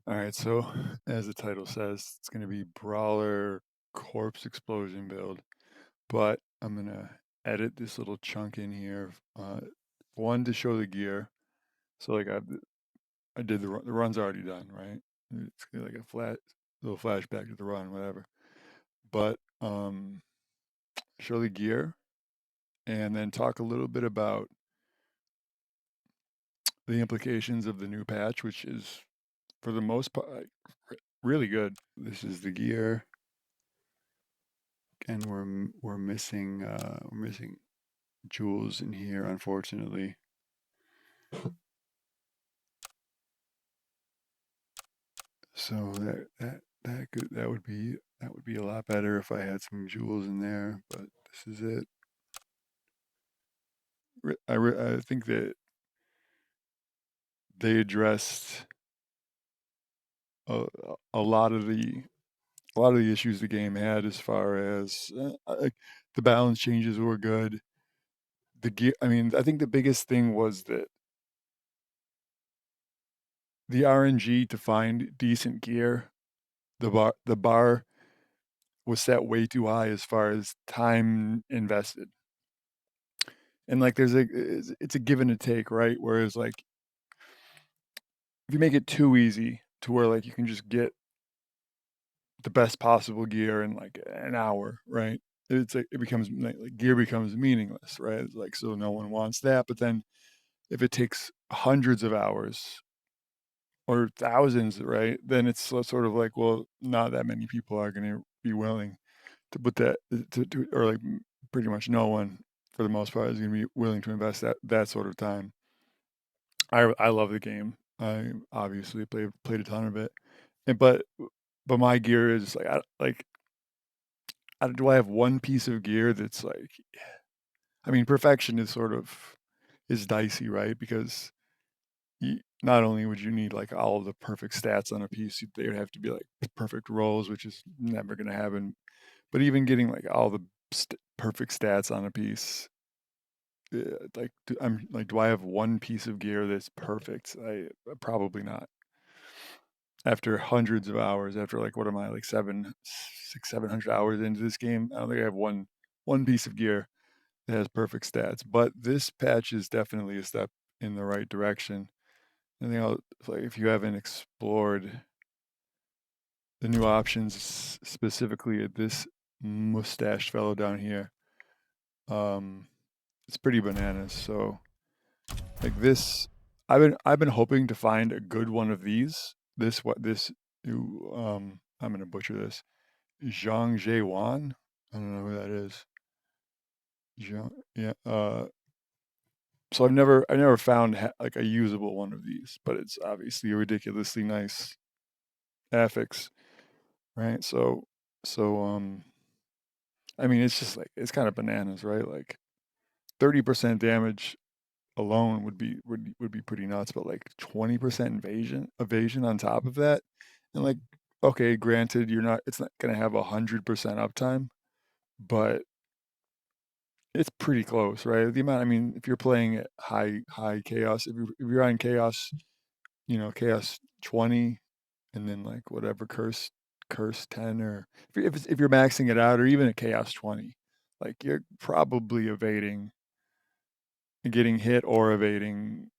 All right, so as the title says, it's going to be Brawler Corpse Explosion build, but I'm going to edit this little chunk in here. One to show the gear. So like I did the run's already done, right? It's gonna be like a little flashback to the run, whatever. But show the gear and then talk a little bit about the implications of the new patch, which is for the most part really good. This is the gear. And we're missing jewels in here, unfortunately. So that would be a lot better if I had some jewels in there. But this is it. I think that they addressed a, a lot of the issues the game had as far as the balance changes were good. The gear. I mean, I think the biggest thing was that the RNG to find decent gear. The bar was set way too high as far as time invested. And like it's a give and a take, right? Whereas like if you make it too easy to where like you can just get the best possible gear in like an hour, right? It's like it becomes like gear becomes meaningless, right? It's like so no one wants that. But then if it takes hundreds of hours or thousands, right? Then it's sort of like, well, not that many people are going to be willing to put that or like pretty much no one for the most part is going to be willing to invest that sort of time. I love the game. I obviously played a ton of it, and but my gear is like do I have one piece of gear that's like I mean perfection is sort of is dicey, right? Because not only would you need like all of the perfect stats on a piece, they would have to be like perfect rolls, which is never going to happen. But even getting like all the perfect stats on a piece, like I'm like, do I have one piece of gear that's perfect? I probably not. After hundreds of hours, after like what am I like 700 hours into this game, I don't think I have one piece of gear that has perfect stats. But this patch is definitely a step in the right direction. And you know, like if you haven't explored the new options, specifically at this mustached fellow down here, um, it's pretty bananas. So like this, I've been hoping to find a good one of these. This new I'm gonna butcher this. Zhang Wan. I don't know who that is. Zhang, yeah. So I never found like a usable one of these, but it's obviously a ridiculously nice affix, right? So I mean it's just like it's kind of bananas, right? Like 30% damage alone would be pretty nuts, but like 20% evasion on top of that, and like okay, granted, it's not gonna have 100% uptime, but it's pretty close, right? The amount, I mean, if you're playing at high chaos, if you're on chaos, chaos 20, and then like whatever curse 10, or if you're maxing it out, or even at chaos 20, like you're probably evading, getting hit or evading.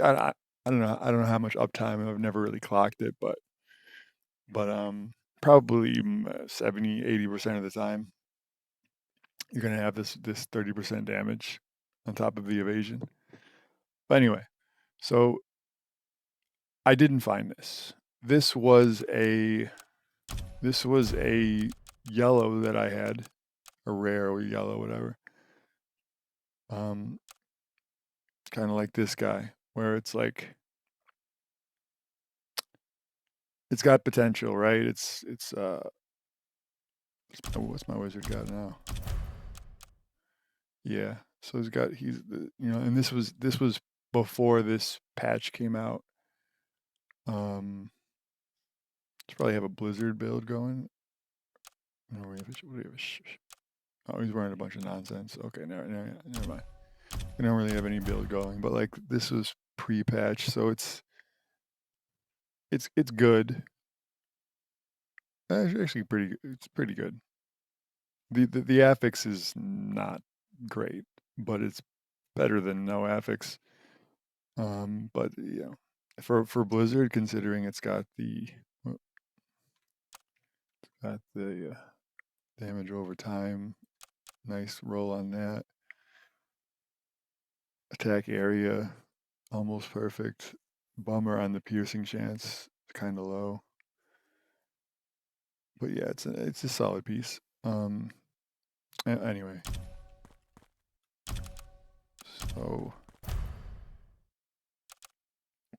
I don't know how much uptime. I've never really clocked it, but probably 70, 80% of the time, you're gonna have this 30% damage on top of the evasion. But anyway, so I didn't find this. This was a this was a yellow that I had, a rare or yellow, whatever. Um, kind of like this guy, where it's like it's got potential, right? What's my wizard got now? Yeah. So and this was before this patch came out. Um, should probably have a blizzard build going. No, we have oh, he's wearing a bunch of nonsense. Okay, never mind. We don't really have any build going, but like this was pre-patch, so it's good. Actually it's pretty good. The affix is not great, but it's better than no affix. But you know, for Blizzard, considering it's got the damage over time, nice roll on that. Attack area, almost perfect. Bummer on the piercing chance, kind of low. But yeah, it's a solid piece. Anyway, so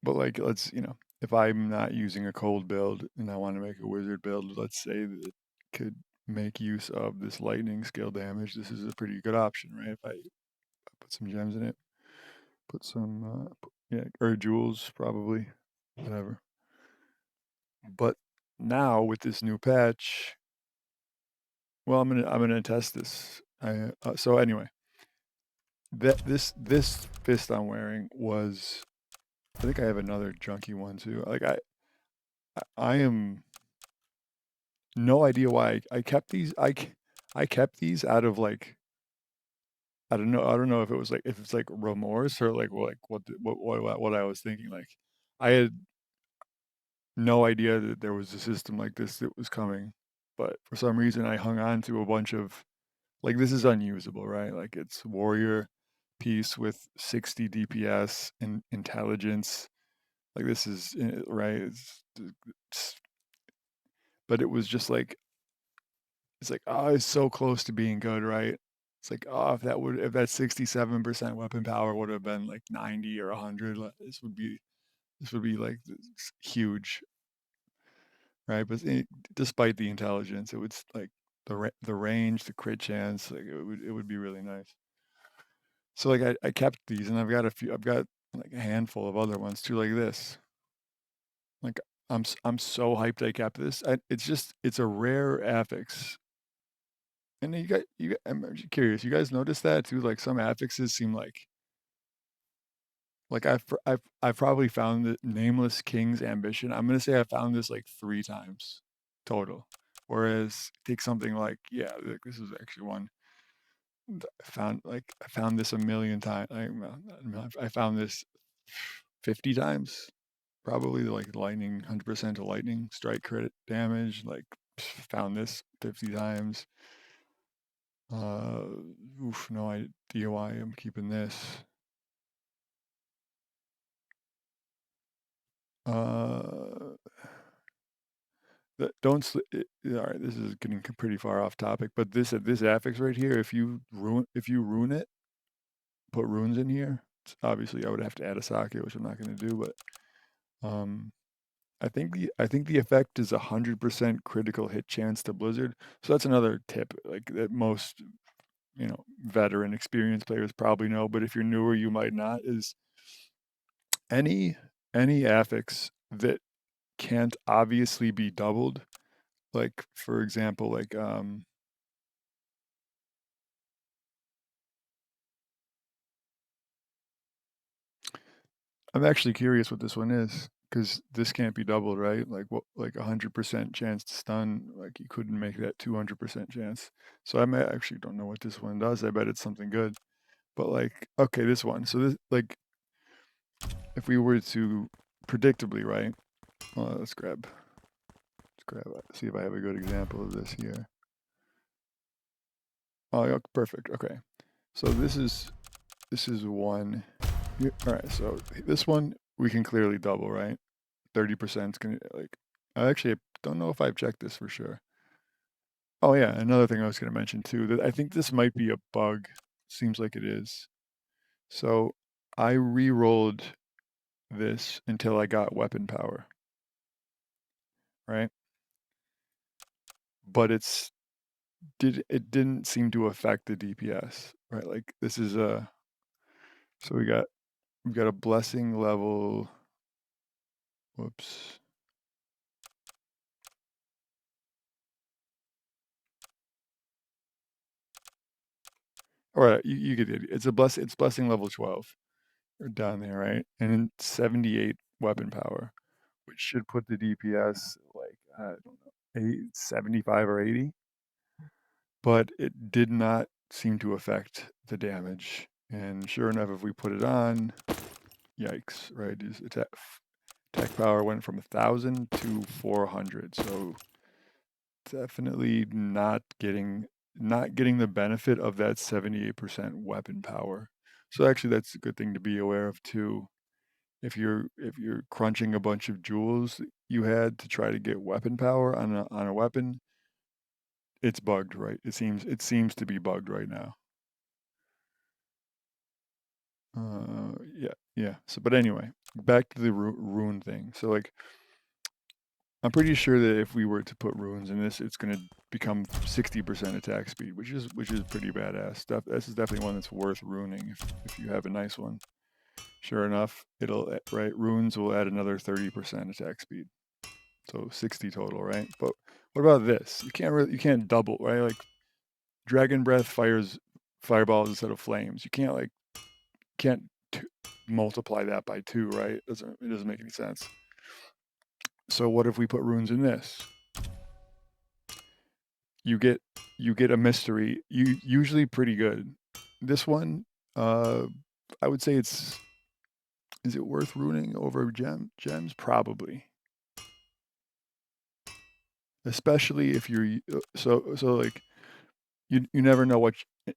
but like let's if I'm not using a cold build and I want to make a wizard build, let's say that it could make use of this lightning skill damage. This is a pretty good option, right? If I put some gems in it, put some yeah, or jewels probably, whatever. But now with this new patch, well, I'm gonna test this. So anyway, this fist I'm wearing was, I think I have another junky one too. Like I am no idea why I kept these. I kept these out of like, I don't know if it was like, if it's like remorse or like what I was thinking. Like I had no idea that there was a system like this that was coming, but for some reason I hung on to a bunch of, like, this is unusable, right? Like it's warrior piece with 60 DPS and intelligence. Like this is right. It's, but it was just like, it's like, oh, it's so close to being good, right? It's like, oh, if that 67% weapon power would have been like 90 or 100, this would be like huge, right? But despite the intelligence, it would like the range, the crit chance, like it would be really nice. So like I kept these, and I've got like a handful of other ones too, like this. Like I'm so hyped I kept this. It's a rare affix. And I'm curious. You guys notice that too? Like some affixes seem like I've probably found the Nameless King's Ambition. I'm gonna say I found this like 3 times total. Whereas take something like, yeah, like this is actually one I found this a million times. I found this 50 times probably, like lightning, 100% to lightning strike credit damage. Like found this 50 times. Uh, no idea why I'm keeping this. Uh, don't. All right, this is getting pretty far off topic, but this affix right here, if you ruin it, put runes in here. Obviously, I would have to add a socket, which I'm not going to do, but I think the effect is 100% critical hit chance to Blizzard. So that's another tip, like that most veteran, experienced players probably know, but if you're newer, you might not. Is any affix that can't obviously be doubled, like for example, like I'm actually curious what this one is, because this can't be doubled, right? Like what, like 100% chance to stun, like you couldn't make that 200% chance. So actually don't know what this one does. I bet it's something good. But like, okay, this one. So this, like, if we were to predictably, right? Let's grab, see if I have a good example of this here. Oh, yeah, perfect. Okay. So this is one. All right. So this one we can clearly double, right? 30% is gonna, like. I actually don't know if I've checked this for sure. Oh yeah, another thing I was gonna mention too, that I think this might be a bug. Seems like it is. So I re-rolled this until I got weapon power, right? But it didn't seem to affect the DPS, right? Like this is a, so we've got a blessing level. Whoops. All right, you get it. It's blessing level 12 or down there, right? And then 78 weapon power, which should put the DPS like, I don't know, 75 or 80, but it did not seem to affect the damage. And sure enough, if we put it on, yikes, right? His attack power went from 1,000 to 400. So definitely not getting the benefit of that 78% weapon power. So actually that's a good thing to be aware of too. If you're crunching a bunch of jewels that you had to try to get weapon power on a weapon, it's bugged, right? It seems to be bugged right now. Yeah, yeah. So, but anyway, back to the rune thing. So, like, I'm pretty sure that if we were to put runes in this, it's gonna become 60% attack speed, which is pretty badass stuff. This is definitely one that's worth runing if you have a nice one. Sure enough, it'll right. Runes will add another 30% attack speed, so 60 total, right? But what about this? You can't double, right? Like Dragon Breath fires fireballs instead of flames. You can't t- multiply that by two, right? It doesn't make any sense. So what if we put runes in this? You get you get a mystery. Usually pretty good. This one, uh, I would say is it worth ruining over gems? Probably, especially if so like you never know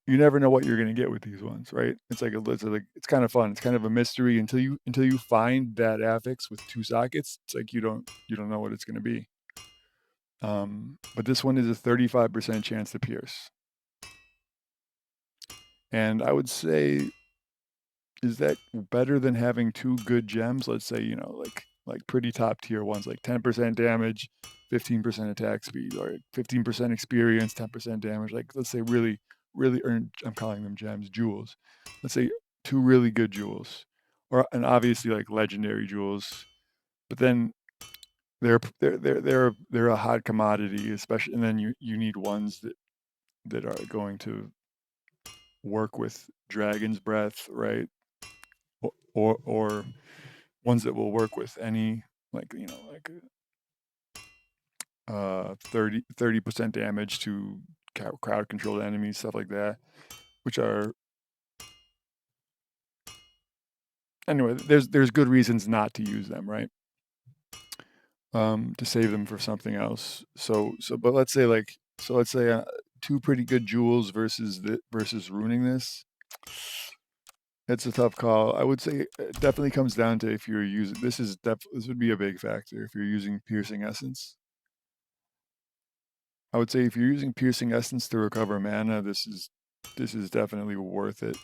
you never know what you're gonna get with these ones, right? It's kind of fun. It's kind of a mystery until you find that affix with two sockets. It's like you don't know what it's gonna be. But this one is a 35% chance to pierce, and I would say, is that better than having two good gems? Let's say like pretty top tier ones, like 10% damage, 15% attack speed, or 15% experience, 10% damage. Like let's say really earn. I'm calling them gems, jewels. Let's say two really good jewels, and obviously like legendary jewels. But then they're a hot commodity, especially, and then you need ones that are going to work with Dragon's Breath, right? Or ones that will work with any, like, 30% damage to crowd controlled enemies, stuff like that, which are, anyway, there's good reasons not to use them, right? To save them for something else. But let's say two pretty good jewels versus ruining this. It's a tough call. I would say it definitely comes down to if you're using this would be a big factor if you're using piercing essence. I would say if you're using piercing essence to recover mana, this is definitely worth it.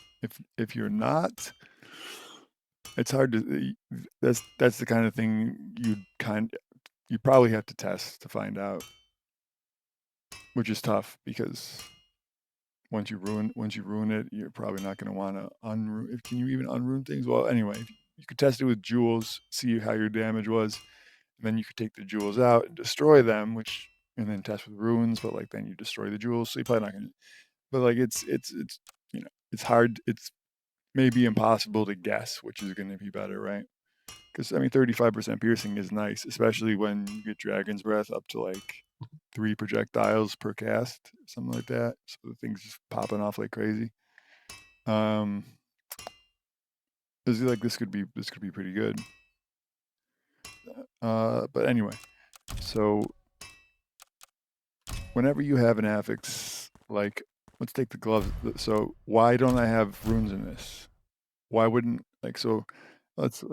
If you're not, it's hard to. That's the kind of thing you probably have to test to find out, which is tough because once you ruin it, you're probably not going to want to unruin. Can you even unruin things? Well, anyway, you could test it with jewels, see how your damage was, and then you could take the jewels out and destroy them, and then test with runes. But like then you destroy the jewels, so you're probably not going to. But like it's hard. It's maybe impossible to guess which is going to be better, right? Because I mean, 35% piercing is nice, especially when you get Dragon's Breath up to like 3 projectiles per cast, something like that. So the thing's just popping off like crazy. Um, this could be pretty good. But anyway, so whenever you have an affix, like let's take the gloves. So why don't I have runes in this? Why wouldn't like so? Let's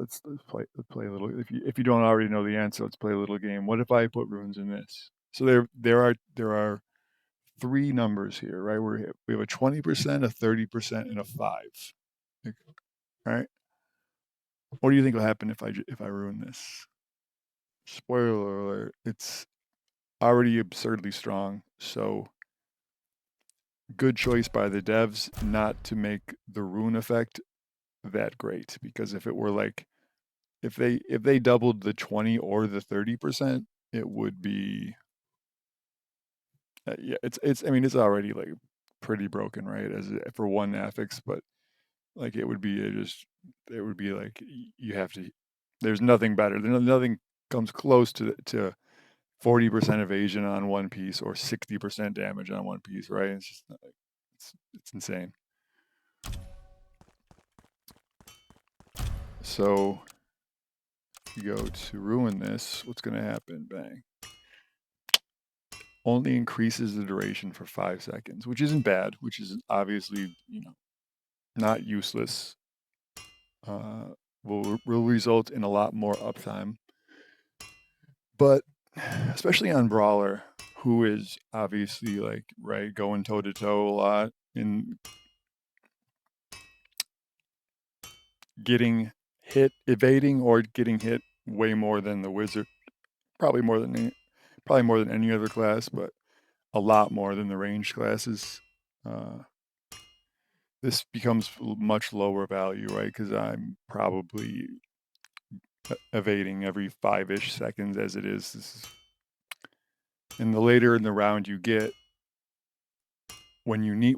play a little. If you don't already know the answer, let's play a little game. What if I put runes in this? So there are three numbers here, right? We have a 20%, a 30%, and a 5. Like, right? What do you think will happen if I ruin this? Spoiler alert: it's already absurdly strong. So good choice by the devs not to make the rune effect that great, because if it were like if they doubled the 20 or the 30%, it would be yeah, it's I mean it's already like pretty broken, right? For one affix, but like it would be like you have to. There's nothing better. There's nothing comes close to 40% evasion on one piece or 60% damage on one piece, right? It's just not, it's insane. So if you go to ruin this, what's going to happen? Bang. Only increases the duration for 5 seconds, which isn't bad, which is obviously, not useless. Will result in a lot more uptime. But especially on Brawler, who is obviously like, right, going toe to toe a lot and getting hit, evading or getting hit way more than the wizard, probably more than any other class, but a lot more than the ranged classes. This becomes much lower value, right? Because I'm probably evading every 5-ish seconds as it is. And the later in the round you get, when you need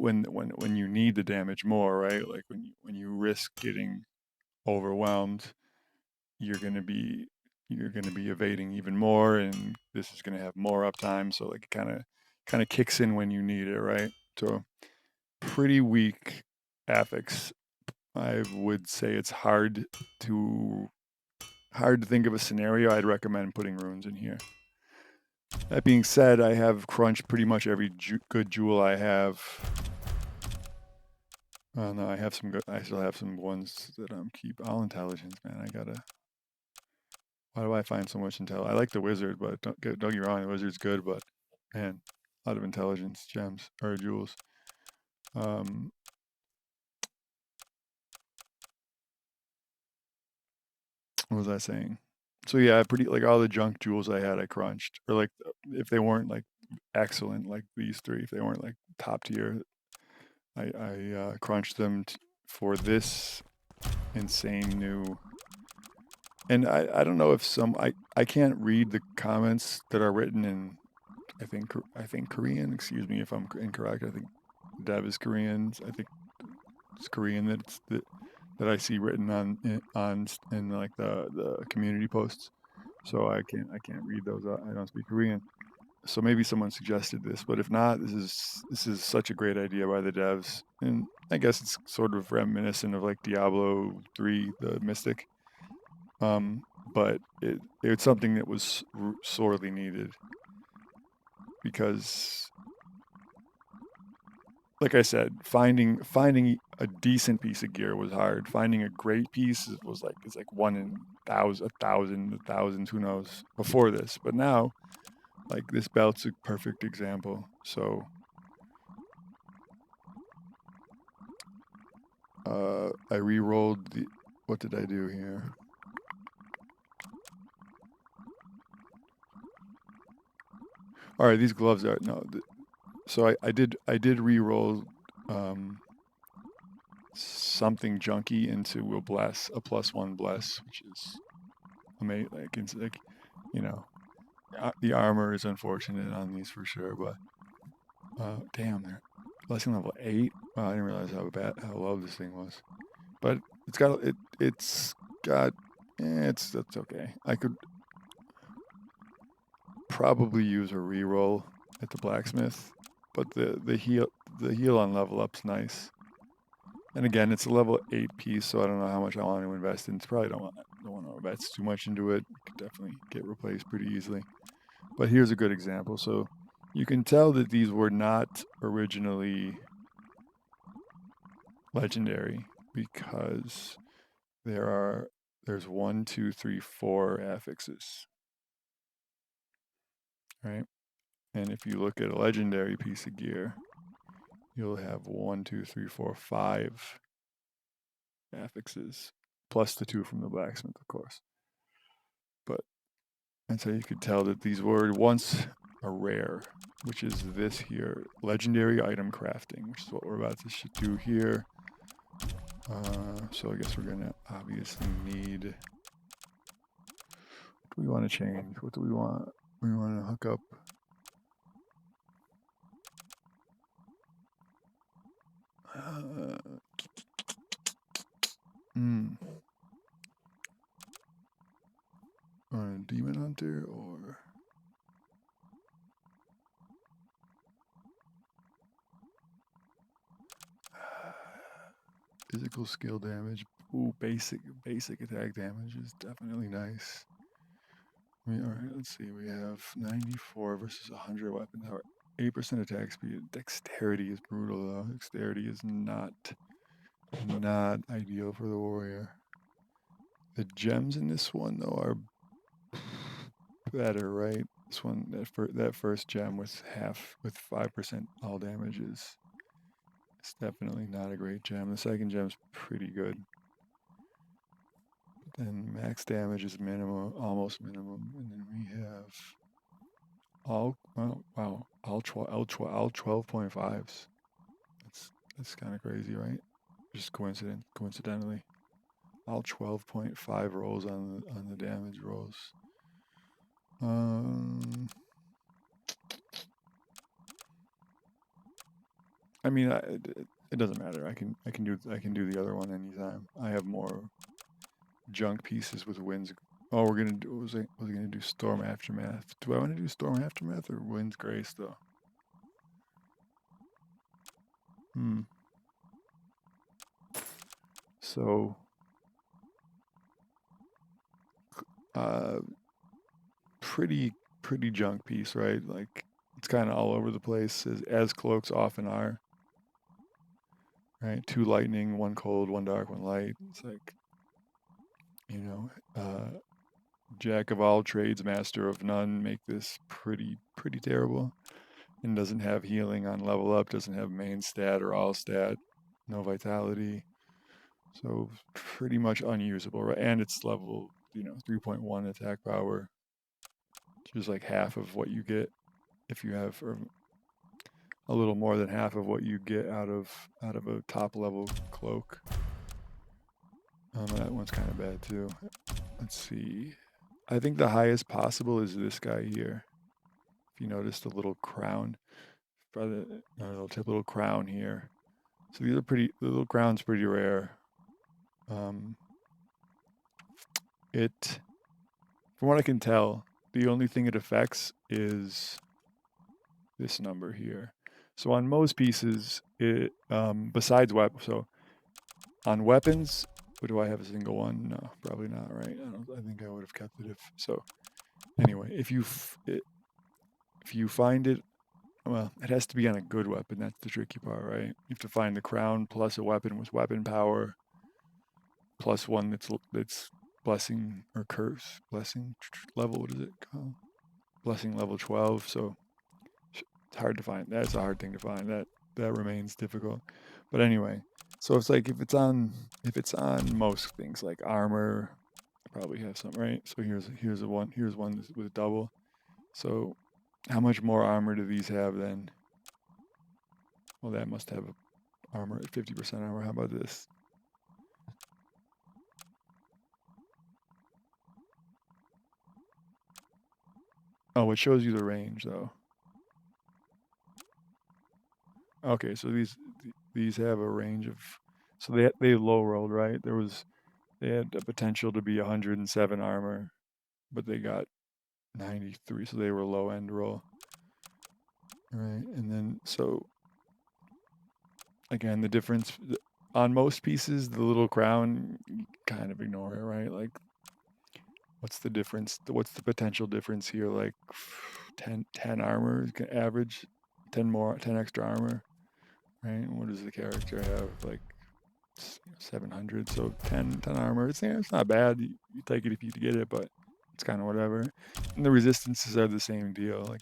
the damage more, right? Like when you risk getting overwhelmed, you're gonna be evading even more, and this is gonna have more uptime. So like kind of kicks in when you need it, right? So pretty weak affix. I would say it's hard to think of a scenario I'd recommend putting runes in here. That being said, I have crunched pretty much every good jewel I have. Oh no, I still have some ones that keep all intelligence, man. Why do I find so much intel? I like the wizard, but don't get me wrong, the wizard's good, but man, a lot of intelligence gems or jewels. What was I saying? So yeah, pretty like all the junk jewels I had, I crunched, or like if they weren't like excellent, like these three, if they weren't like top tier, I crunched them for this insane new. And I don't know if I can't read the comments that are written in I think Korean. Excuse me if I'm incorrect. I think Dev is Korean. I think it's Korean that I see written on in like the community posts. So I can't read those. I don't speak Korean. So maybe someone suggested this, but if not, this is such a great idea by the devs, and I guess it's sort of reminiscent of like Diablo 3, the Mystic. But it's something that was sorely needed because, like I said, finding a decent piece of gear was hard. Finding a great piece was like it's like one in thousands, who knows, before this. But now, like this belt's a perfect example. So, I re-rolled the. What did I do here? All right, these gloves are no. So I did re-roll something junky into a +1 bless, which is amazing. Like it's like, you know, the armor is unfortunate on these for sure, but damn, they're blessing level 8. Wow, I didn't realize how low this thing was. But it's got that's okay. I could probably use a re-roll at the blacksmith, but the heal on level up's nice. And again, it's a level 8 piece, so I don't know how much I want to invest in. It's probably don't want to invest too much into it. It could definitely get replaced pretty easily. But here's a good example. So you can tell that these were not originally legendary because there's 1, 2, 3, 4 affixes, right? And if you look at a legendary piece of gear, you'll have 1, 2, 3, 4, 5 affixes, plus the 2 from the blacksmith, of course. But and so you could tell that these were once a rare, which is this here, legendary item crafting, which is what we're about to do here. So I guess we're gonna obviously need. What do we want to change? What do we want? We want to hook up. Demonize. hunter or physical skill damage. Ooh, basic attack damage is definitely nice. All right, let's see. We have 94 versus 100 weapon power. 8% attack speed. Dexterity is brutal though. Dexterity is not ideal for the warrior. The gems in this one though are better, right? This one, that first gem with 5% all damage is it's definitely not a great gem. The second gem's pretty good. But then max damage is minimum, almost minimum, and then we have all 12.5s. That's kind of crazy, right? Just coincidentally. All 12.5 rolls on the damage rolls. I mean, it doesn't matter. I can do the other one anytime. I have more junk pieces with winds. Oh, we're gonna do. Was I gonna do storm aftermath? Do I want to do storm aftermath or winds grace though? So, pretty junk piece, right? Like it's kind of all over the place as cloaks often are. Right? 2 lightning, 1 cold, 1 dark, 1 light. It's like, you know, jack of all trades, master of none, make this pretty terrible. And doesn't have healing on level up, doesn't have main stat or all stat, no vitality. So pretty much unusable, right? And it's level, 3.1 attack power, which is like half of what you get if you have, or a little more than half of what you get out of a top level cloak. That one's kind of bad too. Let's see. I think the highest possible is this guy here. If you notice the little crown, little crown here. So these are the little crown's pretty rare. From what I can tell, the only thing it affects is this number here. So on most pieces, besides weapons, so on weapons, do I have a single one? No, probably not, right? I think I would have kept it if so. Anyway, if you find it, well, it has to be on a good weapon. That's the tricky part, right? You have to find the crown plus a weapon with weapon power, plus one that's blessing or curse blessing level. What is it called? Blessing level 12. So it's hard to find. That's a hard thing to find. That remains difficult. But anyway, so it's like if it's on most things like armor, I probably have some, right? So here's one with double. So how much more armor do these have then? Well, that must have armor at 50% armor. How about this? Oh, it shows you the range though. Okay, so these have a range of, so they low rolled, right? They had a potential to be 107 armor, but they got 93, so they were low end roll. Right, and then so again, the difference on most pieces, the little crown, you kind of ignore it, right? Like, what's the difference? What's the potential difference here? Like 10 armor average, 10 extra armor, right? And what does the character have? Like 700, so 10 armor. It's not bad. You take it if you get it, but it's kind of whatever. And the resistances are the same deal. Like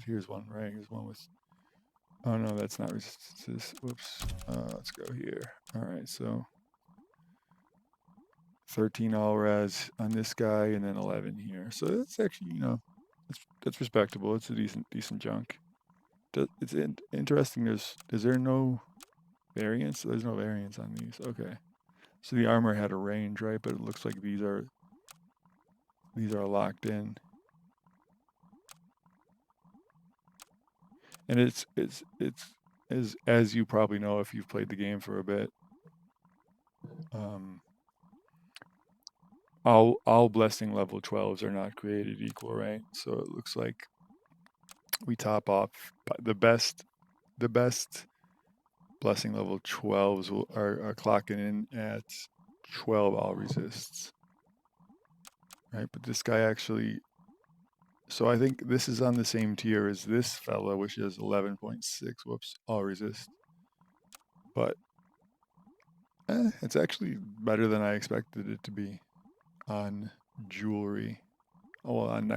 here's one, right? Here's one with, oh no, that's not resistances. Whoops. Let's go here. All right, so 13 all res on this guy, and then 11 here. So that's actually, that's respectable. It's a decent junk. It's interesting. Is there no variance? There's no variance on these. Okay. So the armor had a range, right? But it looks like these are locked in. And it's as you probably know if you've played the game for a bit. all blessing level 12s are not created equal, right? So it looks like we top off the best blessing level 12s are clocking in at 12 all resists, right? But this guy actually, so I think this is on the same tier as this fella, which is 11.6, whoops, all resist. But it's actually better than I expected it to be on jewelry. Oh, well, on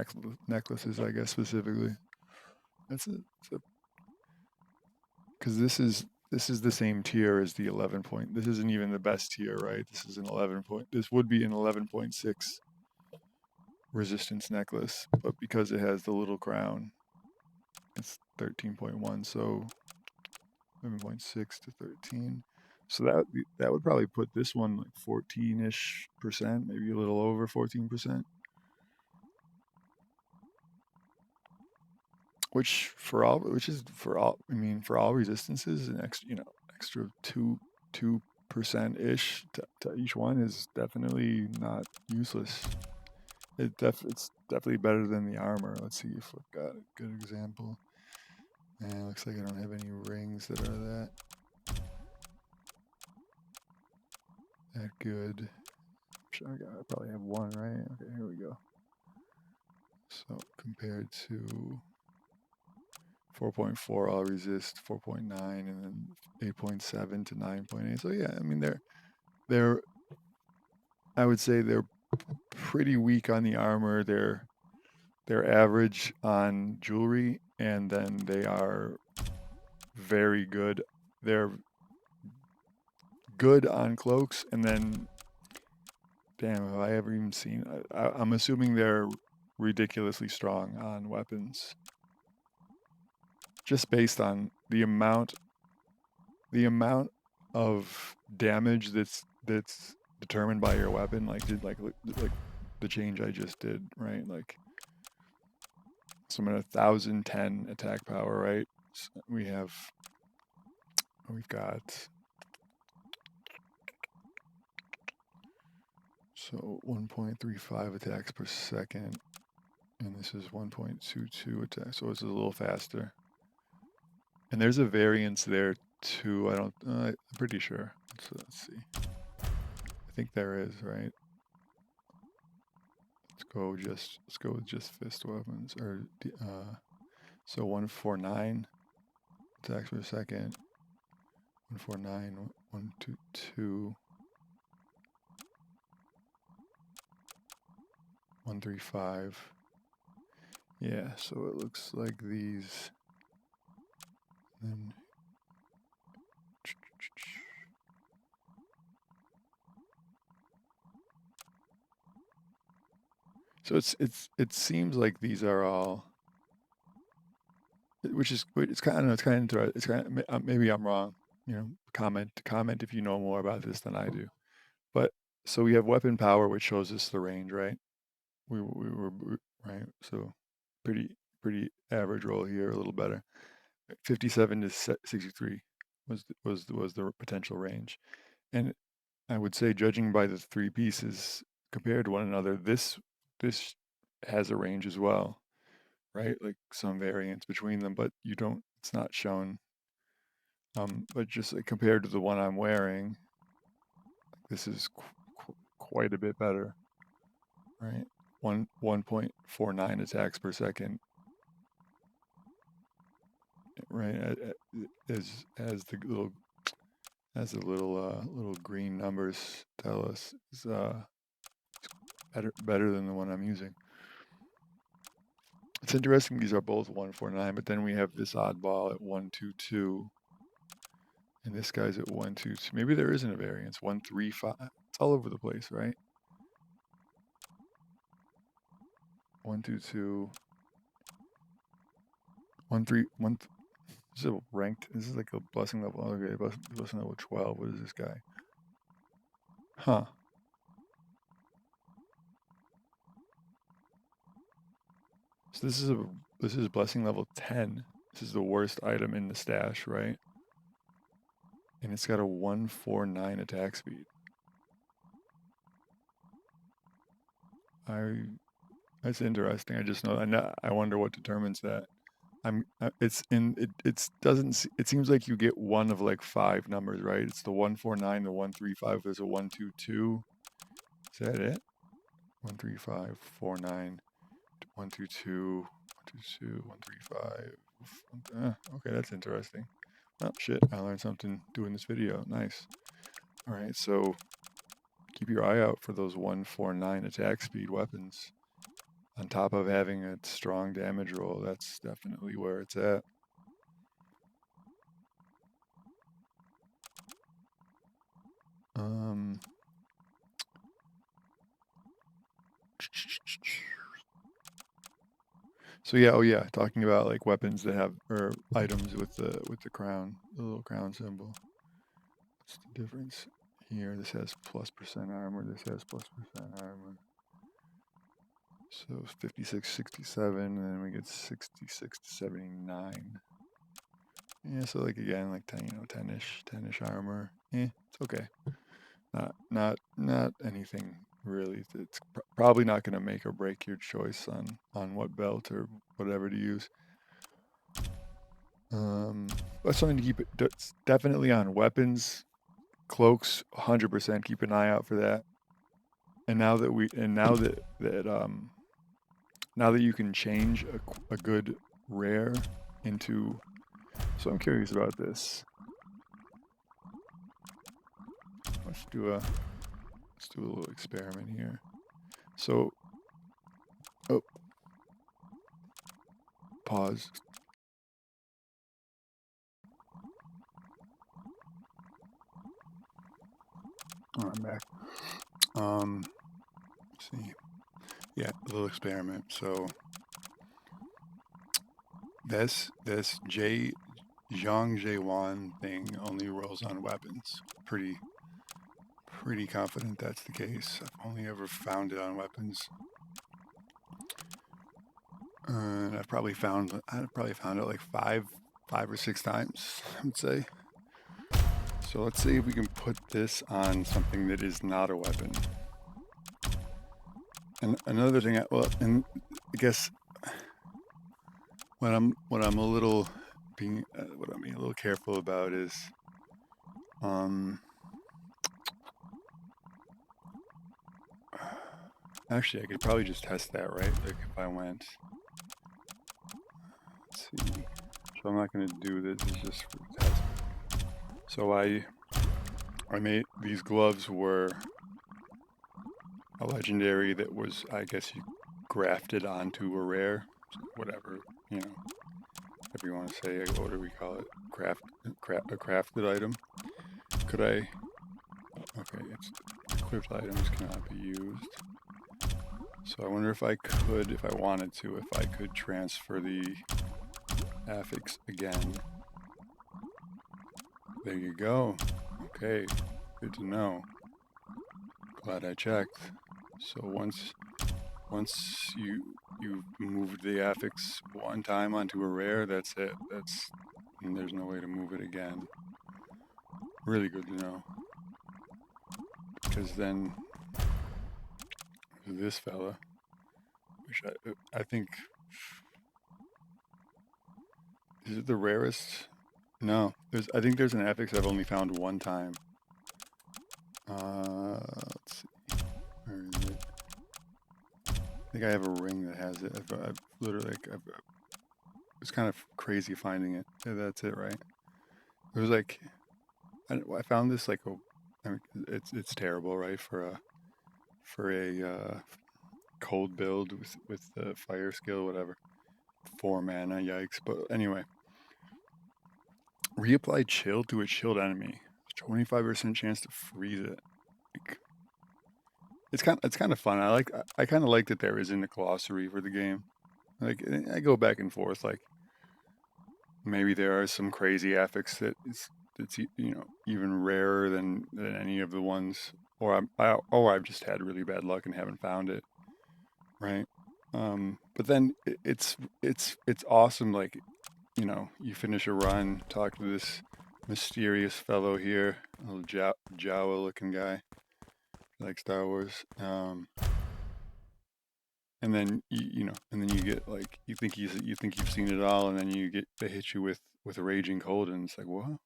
necklaces, I guess specifically. That's it. Because this is the same tier as the 11 point. This isn't even the best tier, right? This is an 11 point. This would be an 11.6 resistance necklace, but because it has the little crown, it's 13.1. So 11.6 to 13. So that would probably put this one like 14-ish percent, maybe a little over 14%. Which is for all, I mean, for all resistances, an extra, extra 2% ish to each one is definitely not useless. It's definitely better than the armor. Let's see if I've got a good example. And looks like I don't have any rings that are that good. Sure, I probably have one, right? Okay, here we go. So compared to 4.4, I'll resist 4.9, and then 8.7 to 9.8. So yeah, I mean they're I would say they're pretty weak on the armor. They're average on jewelry, and then they are very good. They're good on cloaks, and then damn, have I ever even seen? I'm assuming they're ridiculously strong on weapons, just based on the amount of damage that's determined by your weapon. Like the change I just did, right? Like, so I'm at 1,010 attack power, right? So we've got, so 1.35 attacks per second, and this is 1.22 attacks, so it's a little faster. And there's a variance there too. I'm pretty sure. So let's see. I think there is, right? Let's go with just fist weapons, or so 149 attacks per second. 149, 122, 135. Yeah, so it looks like these. Then so it seems like these are all, which is it's kind of interesting. It's kind of, maybe I'm wrong. Comment if you know more about this than I do. But so we have weapon power, which shows us the range, right? We were right. So pretty average roll here, a little better. 57 to 63 was the potential range, and I would say, judging by the three pieces compared to one another, this has a range as well, right? Like some variance between them, but you don't. It's not shown. But just like compared to the one I'm wearing, this is quite a bit better, right? 1.49 attacks per second, right? As the little green numbers tell us, is better than the one I'm using. It's interesting these are both 149, but then we have this oddball at 122, and this guy's at 122. Maybe there isn't a variance. 135. It's all over the place, right? 122. 13. This is a ranked. This is like a blessing level. Okay, blessing level 12. What is this guy? Huh. So this is blessing level 10. This is the worst item in the stash, right? And it's got a 149 attack speed. That's interesting. I just know. I wonder what determines that. It's doesn't. It seems like you get one of like five numbers, right? It's the 149, the 135. There's a 122. Is that it? 135, 49, 122, 122, 135. Okay, that's interesting. Oh shit! I learned something doing this video. Nice. All right, so keep your eye out for those 149 attack speed weapons. On top of having a strong damage roll, that's definitely where it's at. So yeah, oh yeah, talking about like weapons that have or items with the crown, the little crown symbol. What's the difference here? This has +% armor. This has +% armor. So 56, 67, and then we get 66 to 79. Yeah, so like again, like 10, 10-ish armor. It's okay. Not anything really. It's probably not going to make or break your choice on what belt or whatever to use. But something to keep it definitely on weapons, cloaks. 100% keep an eye out for that. And now that now that you can change a good rare into, so I'm curious about this. Let's do a little experiment here. So, oh, pause. Oh, I'm back. Let's see. Yeah, a little experiment. So this Zhang Jwan thing only rolls on weapons. Pretty confident that's the case. I've only ever found it on weapons. And I've probably found it like five or six times, I would say. So let's see if we can put this on something that is not a weapon. And another thing, and I guess what I'm a little careful about is, actually I could probably just test that, right? Like if I went, let's see. So I'm not going to do this. It's just for the test. So I made these gloves were a legendary that was, I guess you grafted onto a rare, whatever, whatever you want to say. What do we call it? A crafted item. Could I? Okay, it's equipped items cannot be used. So I wonder if I could, if I wanted to, if I could transfer the affix again. There you go. Okay, good to know. Glad I checked. So once you moved the affix one time onto a rare, that's it. And there's no way to move it again. Really good to know. Because then this fella, which I think, is it the rarest? No, I think there's an affix I've only found one time. Let's see. Where is it? I think I have a ring that has it. I've literally, it's kind of crazy finding it. Yeah, that's it, right? It was like, I found this like I mean, it's terrible, right? For a cold build with the fire skill, whatever. 4 mana, yikes. But anyway, reapply chill to a chilled enemy. 25% chance to freeze it. Like, it's kind of fun. I kind of like that there is in the glossary for the game. Like I go back and forth. Like maybe there are some crazy affix that's even rarer than any of the ones, or I've just had really bad luck and haven't found it. Right. But then it's awesome. Like you finish a run, talk to this mysterious fellow here, a little Jawa looking guy, like Star Wars. and then and then you get like you think you've seen it all, and then they hit you with a raging cold, and it's like what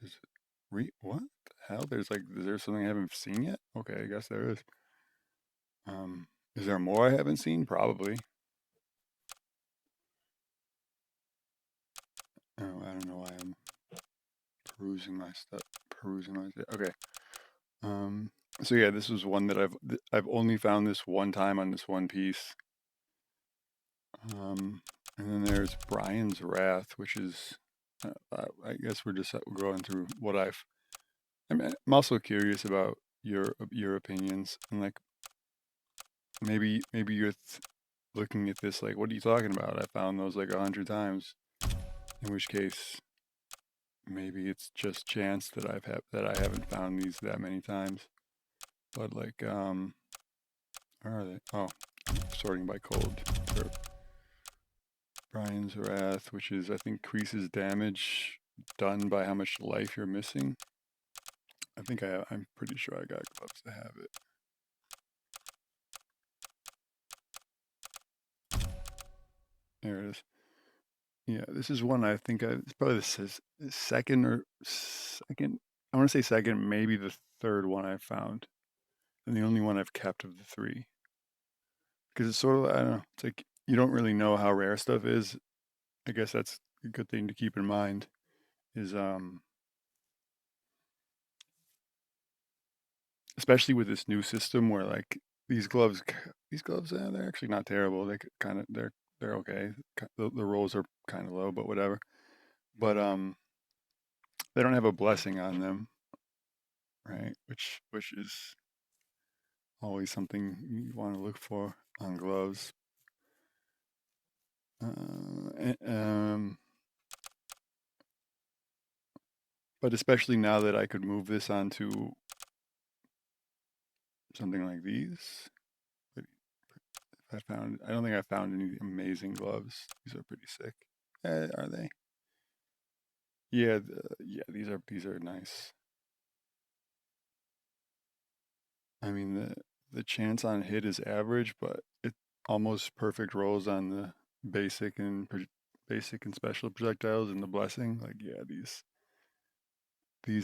is it? What the hell? Is there something I haven't seen yet? Okay, I guess there is. Um, is there more I haven't seen? Probably. Oh, I don't know why I'm perusing my stuff. Okay. Um, so yeah, this was one that I've only found this one time on this one piece. And then there's Brian's Wrath, which is, I guess we're just going through what I'm also curious about your opinions, and like maybe you're looking at this like, what are you talking about? I found those like 100 times. In which case, maybe it's just chance that that I haven't found these that many times. But like, where are they? Oh, sorting by cold. For Brian's Wrath, which is I think increases damage done by how much life you're missing. I'm pretty sure I got gloves to have it. There it is. Yeah, this is one I think it's probably the second. I want to say second, maybe the third one I found, and the only one I've kept of the three. Because it's sort of, I don't know, it's like you don't really know how rare stuff is. I guess that's a good thing to keep in mind. Is especially with this new system where like these gloves, they're actually not terrible. They're okay. The rolls are kind of low, but whatever. But they don't have a blessing on them, right? Which is always something you want to look for on gloves. Uh, um, but especially now that I could move this onto something like these. I don't think I found any amazing gloves. These are pretty sick. Are they? Yeah, yeah. These are nice. I mean the chance on hit is average, but it almost perfect rolls on the basic and basic and special projectiles and the blessing. Like yeah, these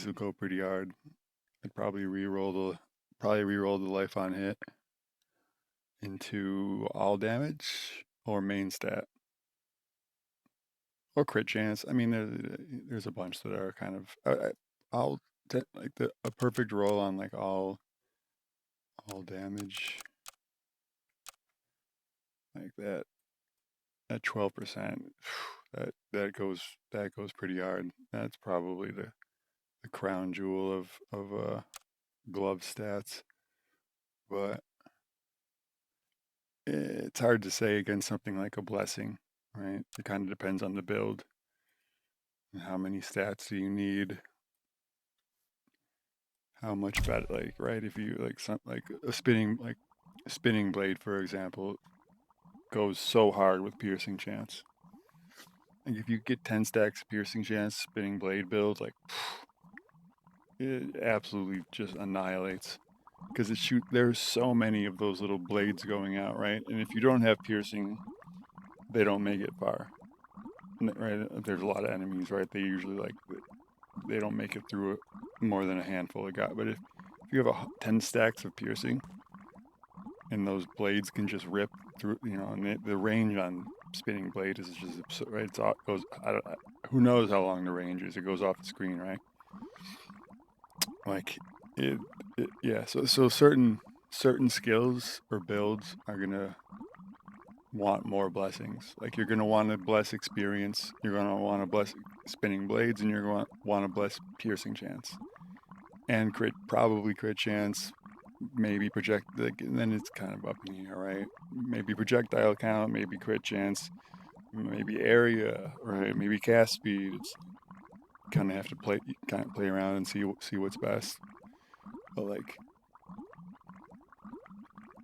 will go pretty hard. I'd probably re-roll the life on hit into all damage or main stat or crit chance. I mean, there's a bunch that are kind of I'll like a perfect roll on like all damage like that at 12%. That goes pretty hard. That's probably the crown jewel of glove stats, but it's hard to say against something like a blessing, right? It kind of depends on the build and how many stats do you need, how much better, like right? If you like some like a spinning blade, for example, goes so hard with piercing chance. Like if you get 10 stacks of piercing chance, spinning blade build, like it absolutely just annihilates. Because there's so many of those little blades going out, right? And if you don't have piercing, they don't make it far, right? There's a lot of enemies, right? They usually they don't make it through more than a handful of guys. But if you have 10 stacks of piercing, and those blades can just rip through, and the range on spinning blade is just absurd, right? Goes, who knows how long the range is? It goes off the screen, right? Like yeah. So certain skills or builds are gonna want more blessings. Like you're gonna want to bless experience. You're gonna want to bless spinning blades, and you're going to want to bless piercing chance and probably crit chance. Maybe and then it's kind of up in here, right? Maybe projectile count, maybe crit chance, maybe area, right? Maybe cast speed. It's kind of have to play around and see what's best. But like,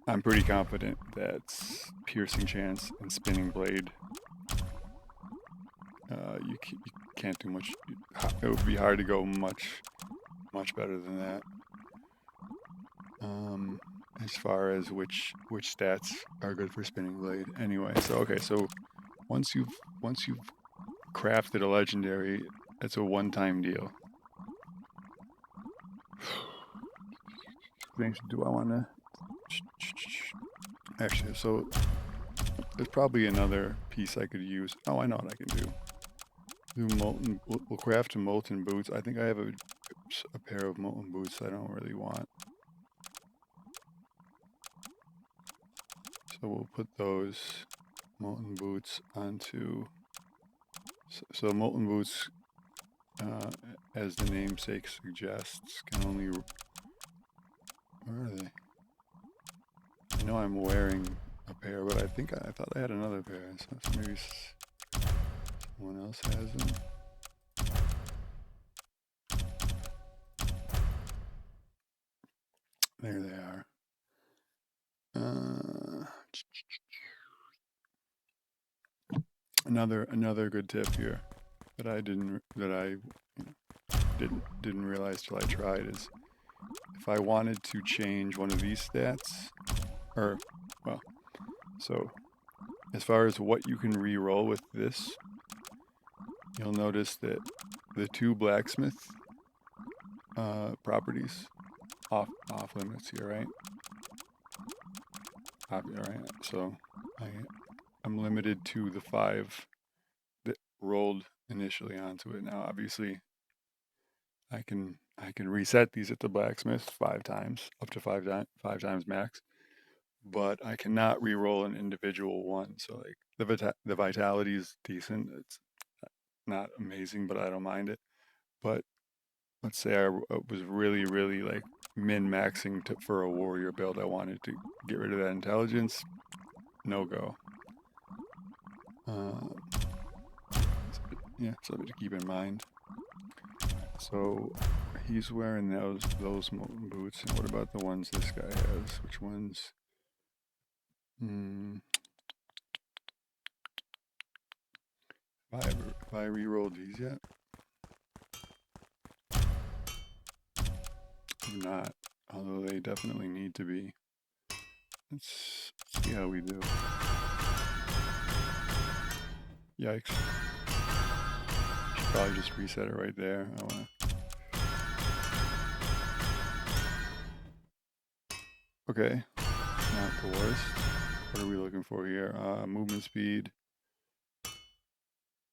I'm pretty confident that piercing chance and spinning blade. You can't do much. It would be hard to go much better than that. as far as which stats are good for spinning blade. Anyway, so okay, so once you've crafted a legendary, it's a one-time deal. Do I want to? Actually, so there's probably another piece I could use. Oh, I know what I can do. Do molten. We'll craft molten boots. I think I have a pair of molten boots I don't really want. So we'll put those molten boots onto. So molten boots, as the namesake suggests, can only. Where are they? I know I'm wearing a pair, but I thought I had another pair. So maybe someone else has them. There they are. Another good tip here that I didn't realize till I tried is if I wanted to change one of these stats, or well, so as far as what you can re-roll with this, you'll notice that the two blacksmith properties off limits here, right? Right. So I'm limited to the 5 that rolled initially onto it. Now, obviously, I can reset these at the blacksmith 5 times, up to 5 times max, but I cannot re-roll an individual one. So like the vitality is decent. It's not amazing, but I don't mind it. But let's say I was really like min-maxing for a warrior build. I wanted to get rid of that intelligence. No go. Yeah, something to keep in mind. So he's wearing those molten boots. And what about the ones this guy has? Which ones? Have I re-rolled these yet? Not, although they definitely need to be. Let's see how we do. Yikes. Should probably just reset it right there. Okay, not the worst. What are we looking for here? Movement speed.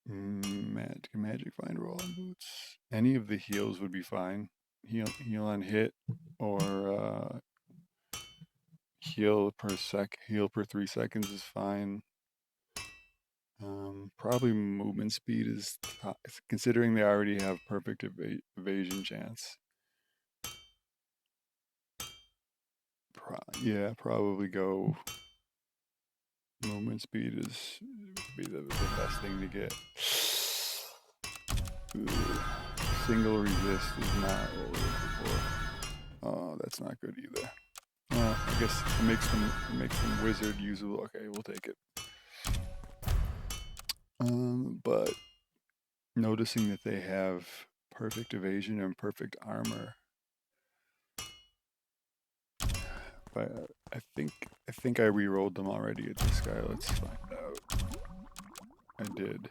Magic find roll on boots. Any of the heals would be fine. Heal on hit, or heal per 3 seconds is fine. Probably movement speed is considering they already have perfect evasion chance. Yeah, probably go. Movement speed would be the best thing to get. Ooh. Single resist is not what we're looking for. Oh, that's not good either. I guess it makes them wizard usable. Okay, we'll take it. But noticing that they have perfect evasion and perfect armor, but I think I re-rolled them already at this guy. Let's find out. I did.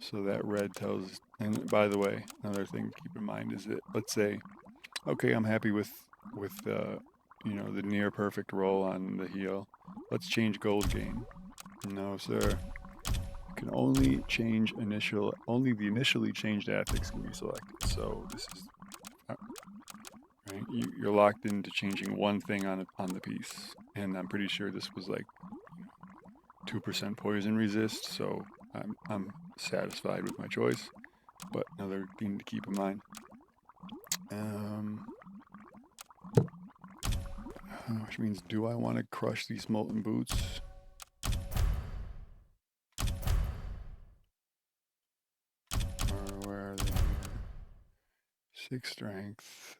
So that red tells. And by the way, another thing to keep in mind is that let's say, okay, I'm happy with the near perfect roll on the heal. Let's change gold gain. No, sir. You can only change only the initially changed affix can be selected. So this is right. You're locked into changing one thing on the piece, and I'm pretty sure this was like 2% poison resist. So I'm satisfied with my choice. But another thing to keep in mind. Which means, do I want to crush these molten boots? Or where are they? 6 strength.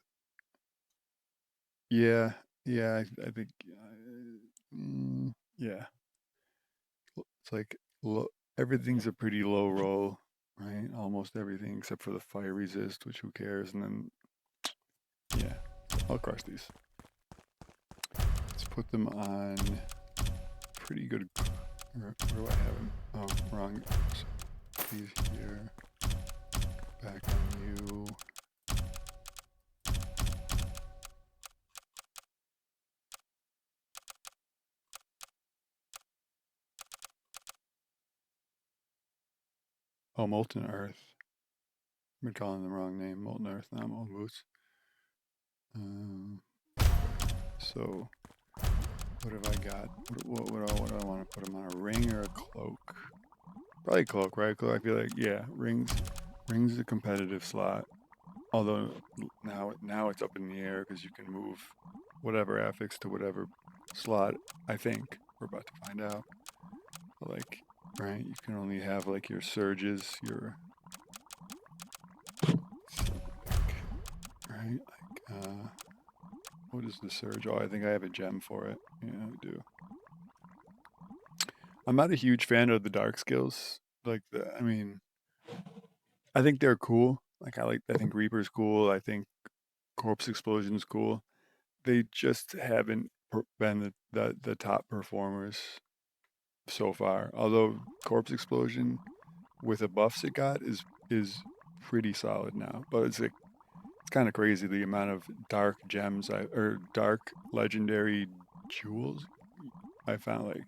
Yeah, I think. Yeah. It's like everything's a pretty low roll, right? Almost everything except for the fire resist, which who cares? And then, yeah, I'll crush these. put them on pretty good. Where do I have them? Oh, wrong. These here. Back on you. Oh, Molten Earth. I've been calling them the wrong name. Molten Earth, not Molten Boots. So, what have I got? What do I want to put them on? A ring or a cloak? Probably cloak, right? Cloak, I feel like, yeah, rings is a competitive slot. Although now it's up in the air because you can move whatever affix to whatever slot. I think we're about to find out. But like, right? You can only have like your surges, your right? Like, what is the surge? Oh, I think I have a gem for it. Yeah, I do. I'm not a huge fan of the dark skills. Like I mean, I think they're cool. Like I think Reaper's cool. I think Corpse Explosion's cool. They just haven't been the top performers so far. Although Corpse Explosion with the buffs it got is pretty solid now. But it's kind of crazy the amount of dark gems or dark legendary jewels I found. Like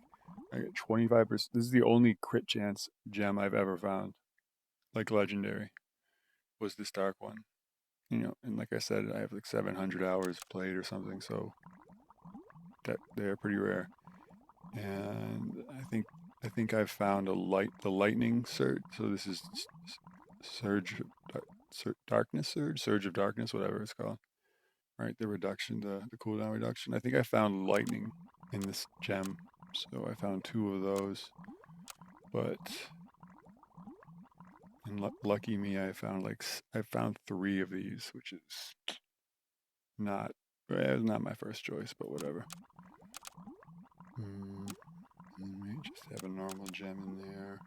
I got 25%. This is the only crit chance gem I've ever found. Like legendary was this dark one. You know, and like I said, I have like 700 hours played or something, so that they're pretty rare. And I think I've found the lightning surge. So this is surge, darkness surge of darkness, whatever it's called. Right, the reduction, the cooldown reduction. I think I found lightning in this gem, so I found two of those. But and lucky me, I found three of these, which is not it's not my first choice, but whatever. Let me just have a normal gem in there.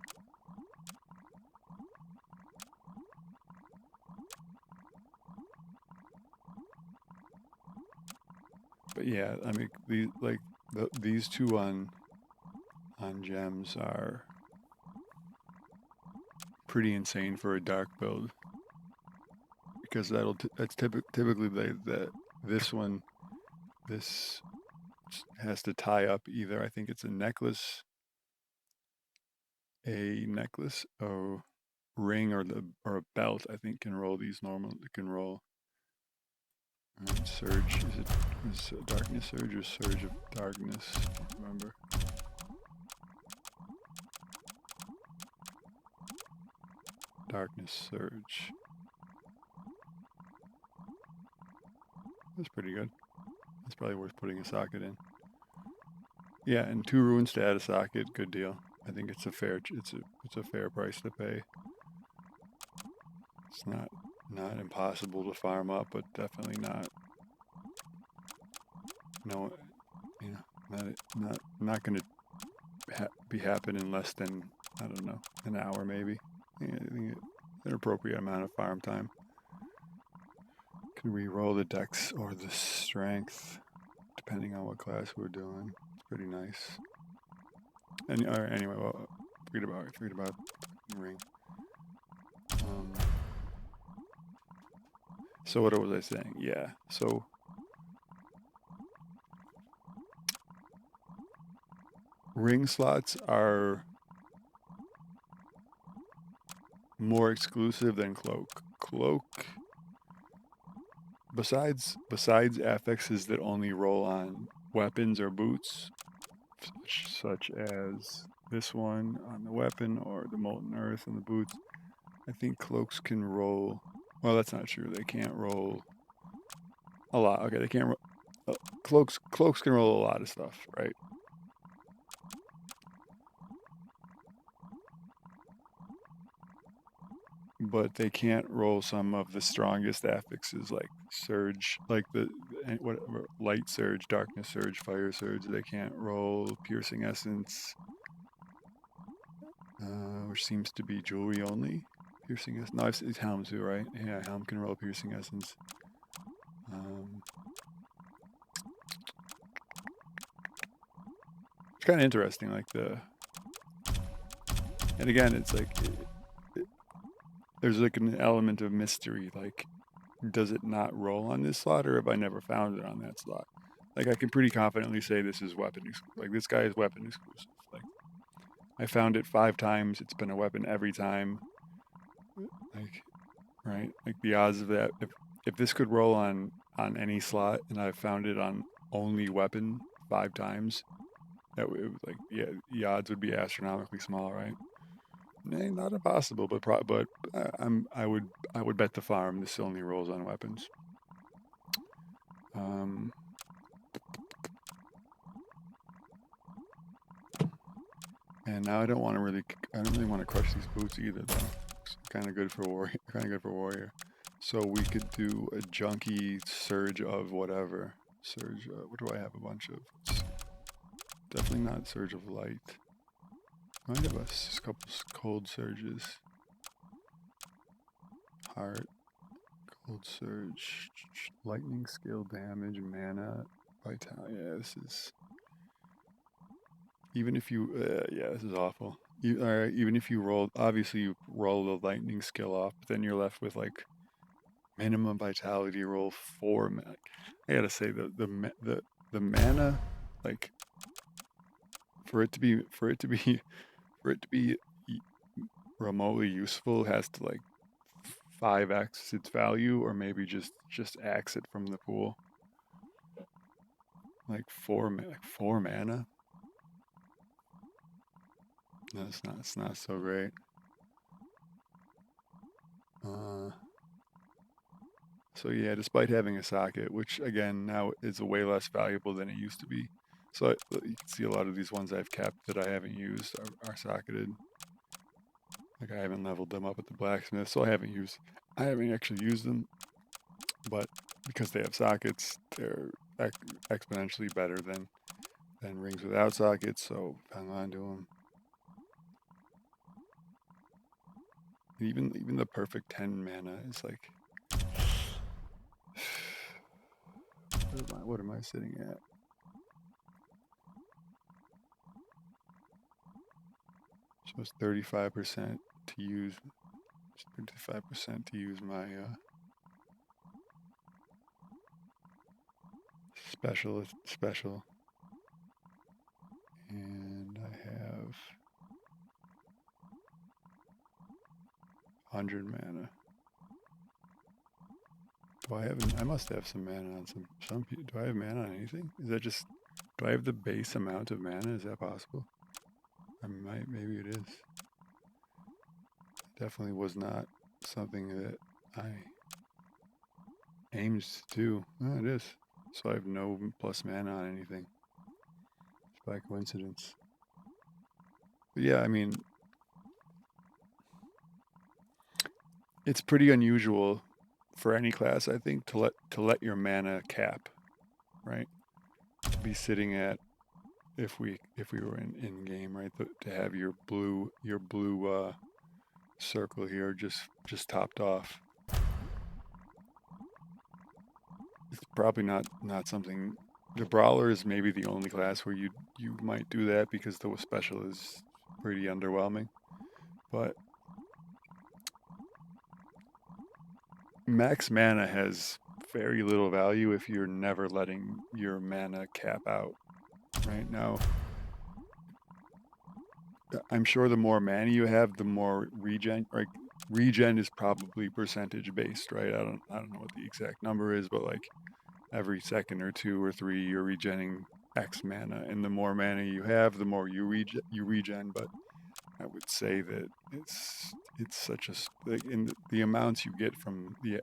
But yeah, I mean these two on gems are pretty insane for a dark build because that's typically this one this has to tie up either I think it's a necklace, a ring, or a belt. I think can roll these normal. It can roll. Surge is it darkness surge or surge of darkness? I don't remember. Darkness surge. That's pretty good. That's probably worth putting a socket in. Yeah, and 2 runes to add a socket, good deal. I think it's a fair price to pay. It's not impossible to farm up, but definitely not no you know not going to be happen in less than I don't know an hour maybe. Yeah, I think an appropriate amount of farm time. Can we roll the dex or the strength depending on what class we're doing? It's pretty nice. And all right, anyway, well, forget about the ring. So what was I saying? Yeah. So ring slots are more exclusive than cloak. Cloak, besides affixes that only roll on weapons or boots, such as this one on the weapon or the molten earth and the boots, I think cloaks can roll. Well, that's not true. They can't roll a lot. Okay, they can't roll. Cloaks can roll a lot of stuff, right? But they can't roll some of the strongest affixes like surge, like the whatever light surge, darkness surge, fire surge. They can't roll piercing essence, which seems to be jewelry only. Piercing essence. No, it's helm too, right? Yeah, helm can roll piercing essence. It's kind of interesting, like and again, it's like there's like an element of mystery. Like, does it not roll on this slot, or have I never found it on that slot? Like, I can pretty confidently say this is weapon exclusive. Like, this guy is weapon exclusive. Like, I found it 5 times. It's been a weapon every time. Like, right? Like the odds of that, if this could roll on any slot, and I found it on only weapon 5 times, that would like, yeah, the odds would be astronomically small, right? Not impossible, but I would bet the farm this only rolls on weapons. Um, and now I don't really want to crush these boots either, though. It's kind of good for warrior. Kind of good for warrior. So we could do a junky surge of whatever. Surge. What do I have? A bunch of. Definitely not surge of light. I might have a couple cold surges. Heart. Cold surge. Lightning skill damage. Mana. Vitality. Yeah, this is. Even if you. Yeah, this is awful. Even if you roll. Obviously, you roll the lightning skill off, but then you're left with like minimum vitality roll 4. I gotta say the mana, like for it to be remotely useful, has to like 5x its value, or maybe just axe it from the pool. Like 4 mana. No, it's not so great. So yeah, despite having a socket, which again now is way less valuable than it used to be. So you can see a lot of these ones I've kept that I haven't used are socketed. Like I haven't leveled them up at the blacksmith, so I haven't actually used them. But because they have sockets, they're exponentially better than rings without sockets. So hang on to them. Even the perfect 10 mana is like, what am I sitting at? So it's 35% to use. 35% to use my special, and I have 100 mana. I must have some mana on some people. Do I have mana on anything? Is that just, do I have the base amount of mana? Is that possible? Maybe it is. Definitely was not something that I aimed to do. Oh, it is. So I have no plus mana on anything. It's by coincidence. But yeah, I mean, it's pretty unusual for any class, I think, to let your mana cap, right? To be sitting at, if we were in game, right, to have your blue circle here just topped off. It's probably not something. The Brawler is maybe the only class where you might do that because the special is pretty underwhelming. But max mana has very little value if you're never letting your mana cap out. Right now, I'm sure the more mana you have, the more regen. Right, regen is probably percentage based, right? I don't know what the exact number is, but like every second or 2 or 3, you're regenning X mana, and the more mana you have, the more you regen. But I would say that it's such a like in the amounts you get from the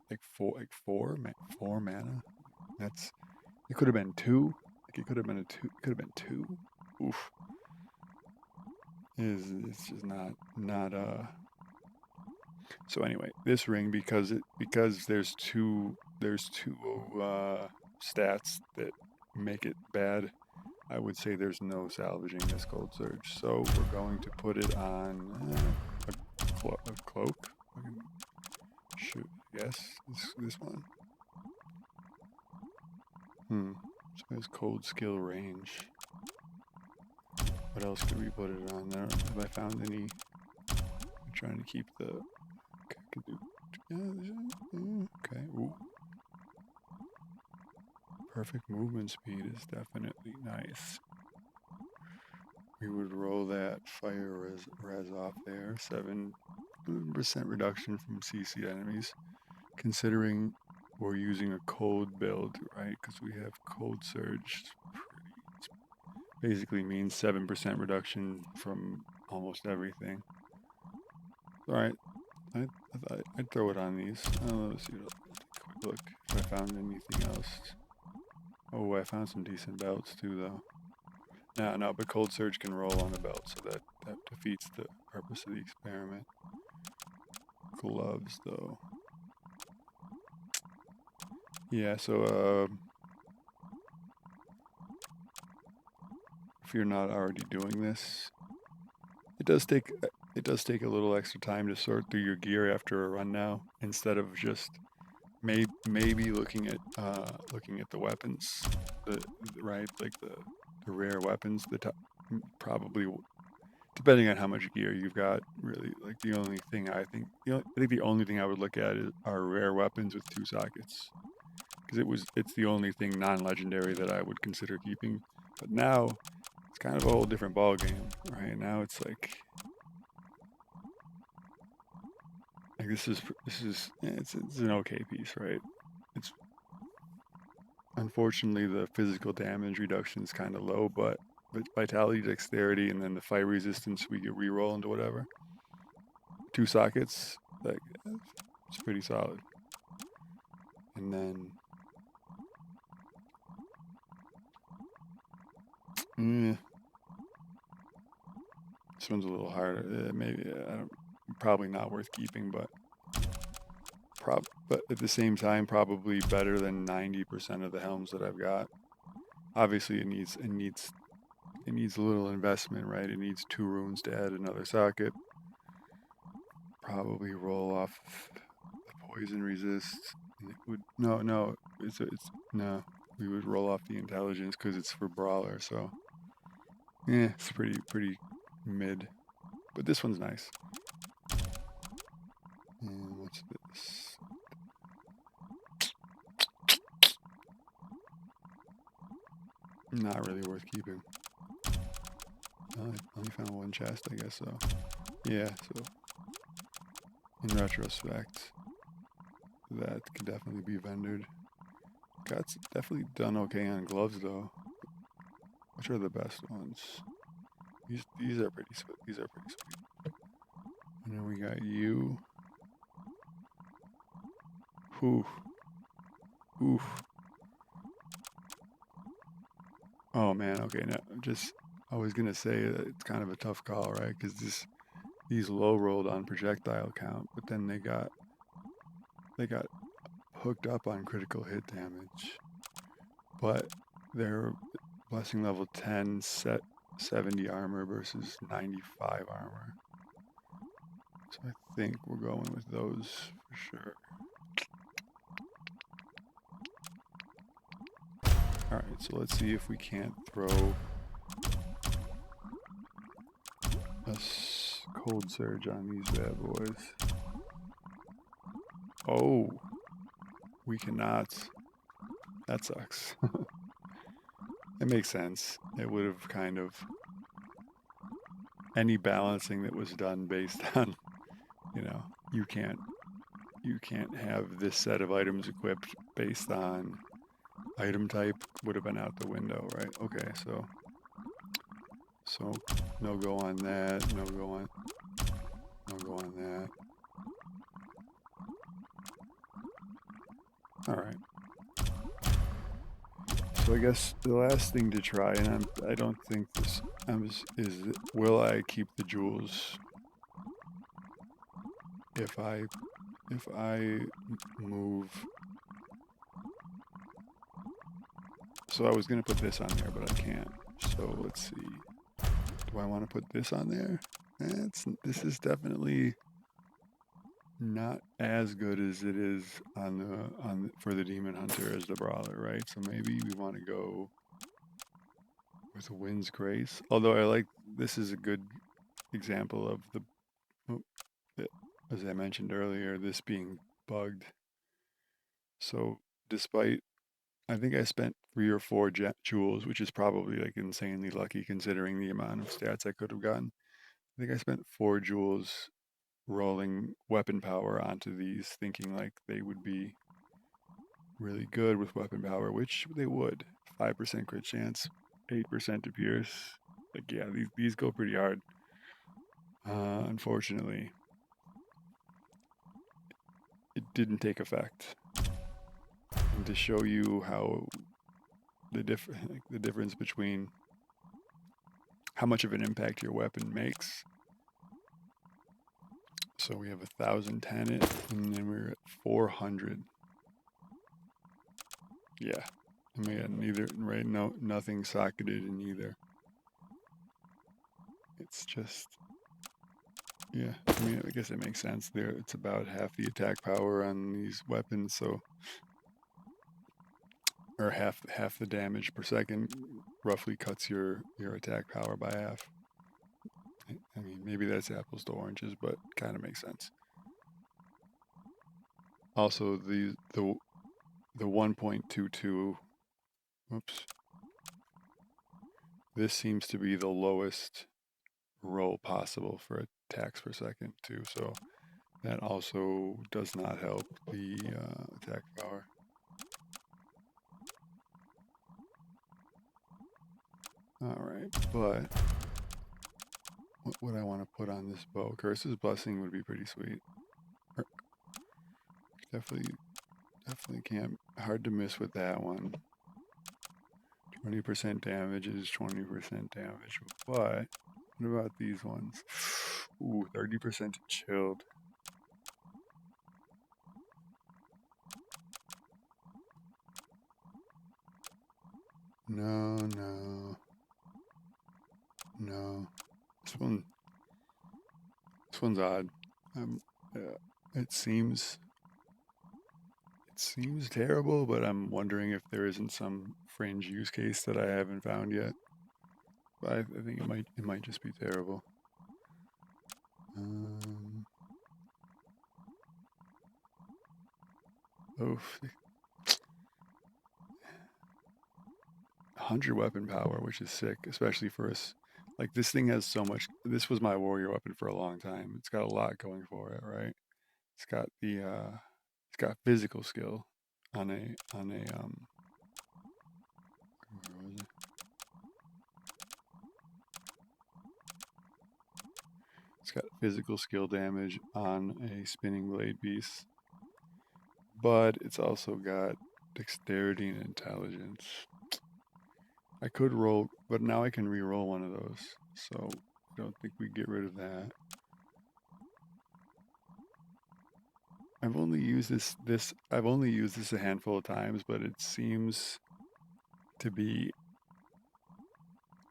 four mana. That's, it could have been 2. Like it could have been it could have been 2. Oof. It's just not So anyway, this ring, because there's two stats that make it bad, I would say there's no salvaging this gold surge. So we're going to put it on a cloak. Shoot, yes, this one. So it has cold skill range. What else could we put it on? I don't know if I found any. I'm trying to keep the. Okay, I can do. Okay. Ooh. Perfect movement speed is definitely nice. We would roll that fire res off there. 7% reduction from CC enemies. Considering we're using a cold build, right? Because we have cold surge. Basically means 7% reduction from almost everything. All right, I'd throw it on these. Let's see. Take a quick look if I found anything else. Oh, I found some decent belts too, though. No, but cold surge can roll on the belt, so that defeats the purpose of the experiment. Gloves, though. Yeah, so if you're not already doing this, it does take a little extra time to sort through your gear after a run now, instead of just maybe looking at the weapons, the right, like the rare weapons, the top, probably depending on how much gear you've got. Really, like the only thing I think, I think the only thing I would look at are rare weapons with 2 sockets, because it's the only thing non-legendary that I would consider keeping. But now it's kind of a whole different ball game, right? Now it's like it's an okay piece, right? It's unfortunately the physical damage reduction is kind of low, but vitality, dexterity, and then the fire resistance we get reroll into whatever 2 sockets, like it's pretty solid. And then this one's a little harder. Maybe I don't, probably not worth keeping, but but at the same time, probably better than 90% of the helms that I've got. Obviously, it needs a little investment, right? It needs 2 runes to add another socket. Probably roll off the poison resist. And it would no, it's no. We would roll off the intelligence because it's for brawler. So yeah, it's pretty mid. But this one's nice. And what's this? Not really worth keeping. I only found 1 chest, I guess so. Yeah, so in retrospect, that could definitely be vendored. Got definitely done okay on gloves though. Which are the best ones? These are pretty sweet. These are pretty sweet. And then we got you. Oof. Oof. Oh man, okay, now I was gonna say that it's kind of a tough call, right? Because these low rolled on projectile count, but then they got hooked up on critical hit damage. But they're blessing level 10, set 70 armor versus 95 armor. So I think we're going with those for sure. Alright, so let's see if we can't throw a cold surge on these bad boys. Oh, we cannot. That sucks. It makes sense. It would have kind of any balancing that was done based on, you know, you can't have this set of items equipped based on item type would have been out the window, right? Okay, so no go on that, no go on that. All right. So I guess the last thing to try, and I don't think this is will I keep the jewels if I move. So I was gonna put this on there, but I can't. So let's see. Do I want to put this on there? This is definitely not as good as it is for the demon hunter as the brawler, right? So maybe we want to go with Wind's Grace. Although I like, this is a good example of oh, as I mentioned earlier, this being bugged. So despite, I think I spent 3 or 4 jewels, which is probably like insanely lucky considering the amount of stats I could have gotten. I think I spent 4 jewels rolling weapon power onto these, thinking like they would be really good with weapon power, which they would. 5% crit chance, 8% to pierce. Like, yeah, these go pretty hard. Unfortunately, it didn't take effect. And to show you how the difference between how much of an impact your weapon makes. So we have 1,010 it, and then we're at 400. Yeah, and we had neither, right? No, nothing socketed in either. It's just, yeah. I mean, I guess it makes sense there. It's about half the attack power on these weapons, so, or half the damage per second roughly cuts your attack power by half. I mean, maybe that's apples to oranges, but kind of makes sense. Also, the 1.22. Oops. This seems to be the lowest roll possible for attacks per second too, so that also does not help the attack power. Alright, but what would I want to put on this bow? Curse's Blessing would be pretty sweet. Definitely can't, hard to miss with that one. 20% damage is 20% damage, but what about these ones? Ooh, 30% chilled. No, no. No. This one's odd. It seems terrible, but I'm wondering if there isn't some fringe use case that I haven't found yet. But I think it might just be terrible. Oof. 100 weapon power, which is sick, especially for us. Like, this thing has so much. This was my warrior weapon for a long time. It's got a lot going for it, right? It's got it's got physical skill on a where was it? It's got physical skill damage on a spinning blade piece, but it's also got dexterity and intelligence. I could roll, but now I can re-roll one of those, so I don't think we get rid of that. I've only used I've only used this a handful of times, but it seems to be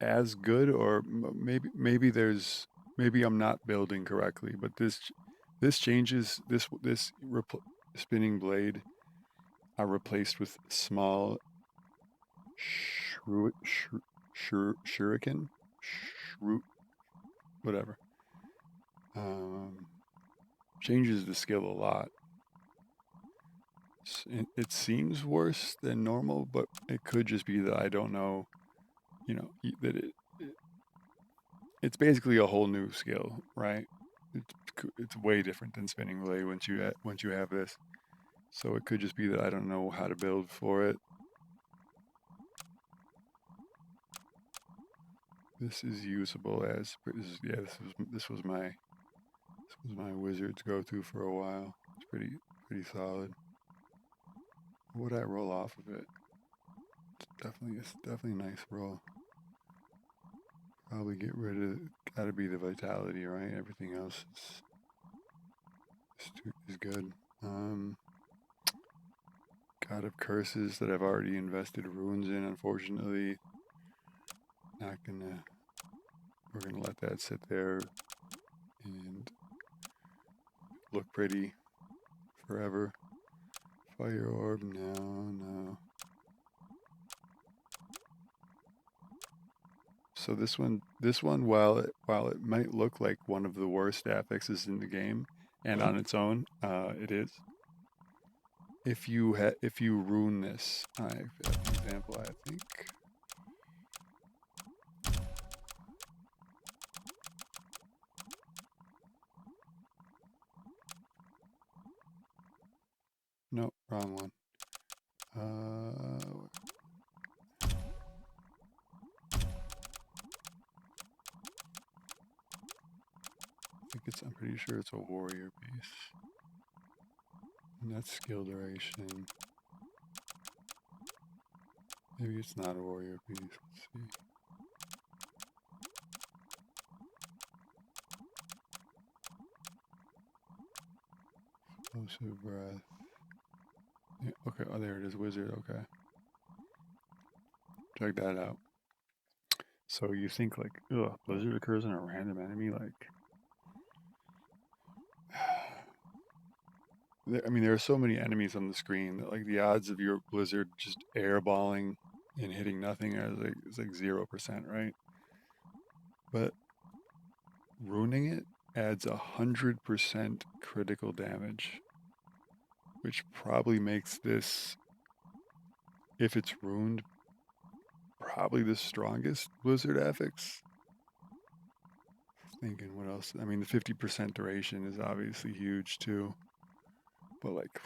as good, or maybe I'm not building correctly, but this changes this spinning blade are replaced with small shuriken, whatever. Changes the skill a lot. It seems worse than normal, but it could just be that I don't know. You know that it's basically a whole new skill, right? It's way different than spinning blade once you have this. So it could just be that I don't know how to build for it. This is usable as this was my wizard's go-to for a while. It's pretty solid. What would I roll off of it? It's definitely a nice roll. Probably get rid of, gotta be the vitality, right? Everything else is good. God of Curses that I've already invested runes in, unfortunately. We're gonna let that sit there and look pretty forever. Fire orb, no. So this one, while it might look like one of the worst affixes in the game, and on its own, it is. If you ruin this, I have an example. I think no, wrong one. I'm pretty sure it's a warrior piece. And that's skill duration. Maybe it's not a warrior piece. Let's see. Explosive breath. Yeah, okay, oh, there it is, wizard. Okay. Check that out. So you think like, ugh, blizzard occurs in a random enemy? Like, I mean, there are so many enemies on the screen that like the odds of your blizzard just airballing and hitting nothing is like 0%, right? But ruining it adds 100% critical damage, which probably makes this, if it's ruined, probably the strongest blizzard affix. Thinking what else? I mean, the 50% duration is obviously huge too. But like,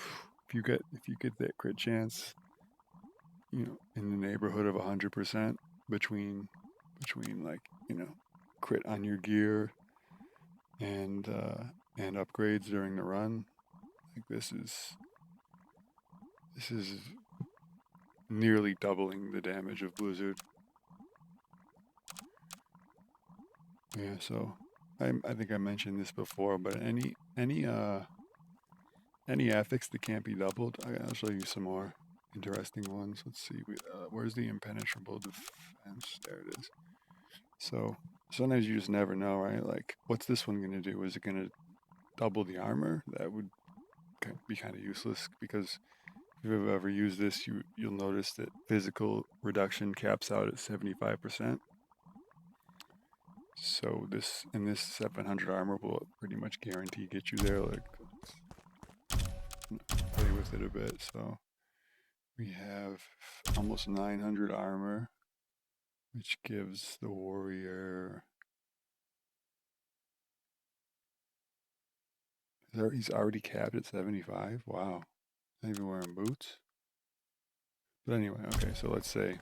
if you get that crit chance, you know, in the neighborhood of 100% between like, you know, crit on your gear and upgrades during the run, like this is nearly doubling the damage of blizzard. Yeah, so I think I mentioned this before, but any affix that can't be doubled, I'll show you some more interesting ones. Let's see, where's the impenetrable defense? There it is. So sometimes you just never know, right? Like, what's this one going to do? Is it going to double the armor? That would be kind of useless because if you've ever used this, you'll notice that physical reduction caps out at 75%. So this 700 armor will pretty much guarantee get you there. Like, let's play with it a bit. So we have almost 900 armor, which gives the warrior. He's already capped at 75. Wow, not even wearing boots. But anyway, okay. So let's say,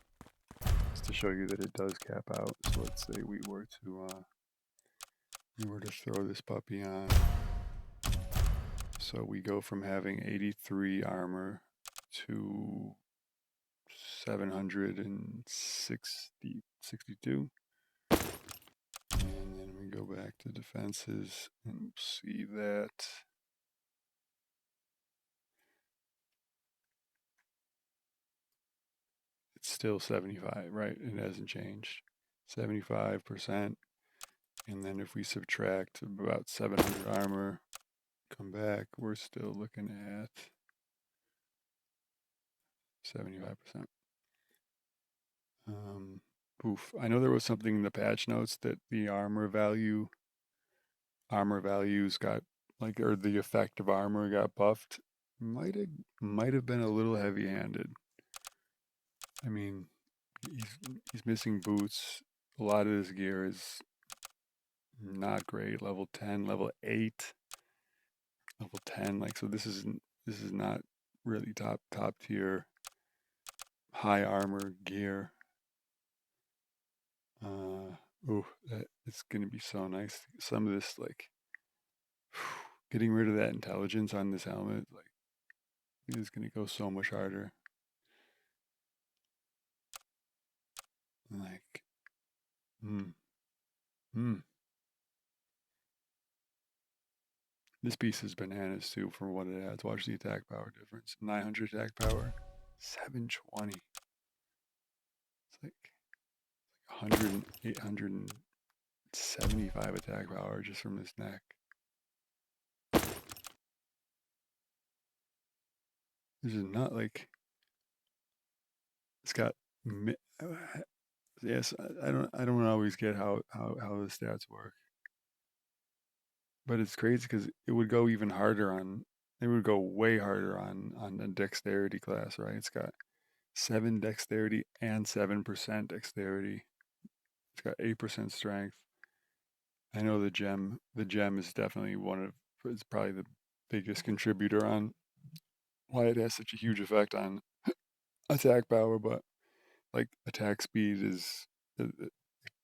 just to show you that it does cap out. So let's say we were to throw this puppy on. So we go from having 83 armor to 762. And then we go back to defenses and see that it's still 75, right? It hasn't changed. 75%. And then if we subtract about 700 armor, come back, we're still looking at 75%. Oof. I know there was something in the patch notes that the armor values got like, or the effect of armor got buffed. Might have been a little heavy-handed. I mean, he's missing boots. A lot of his gear is not great. Level 10, level 8, level 10. Like, so this is not really top tier high armor gear. It's gonna be so nice. Some of this, like, getting rid of that intelligence on this helmet, like, is gonna go so much harder. Like, hmm, hmm. This piece is bananas too for what it adds. Watch the attack power difference. 900 attack power, 720. It's like 100, 875 attack power just from this neck. This is not like, it's got Yes, I don't always get how the stats work, but it's crazy because it would go even harder on. It would go way harder on the dexterity class, right? It's got 7 dexterity and 7% dexterity. It's got 8% strength. I know the gem is definitely it's probably the biggest contributor on why it has such a huge effect on attack power, but like attack speed is the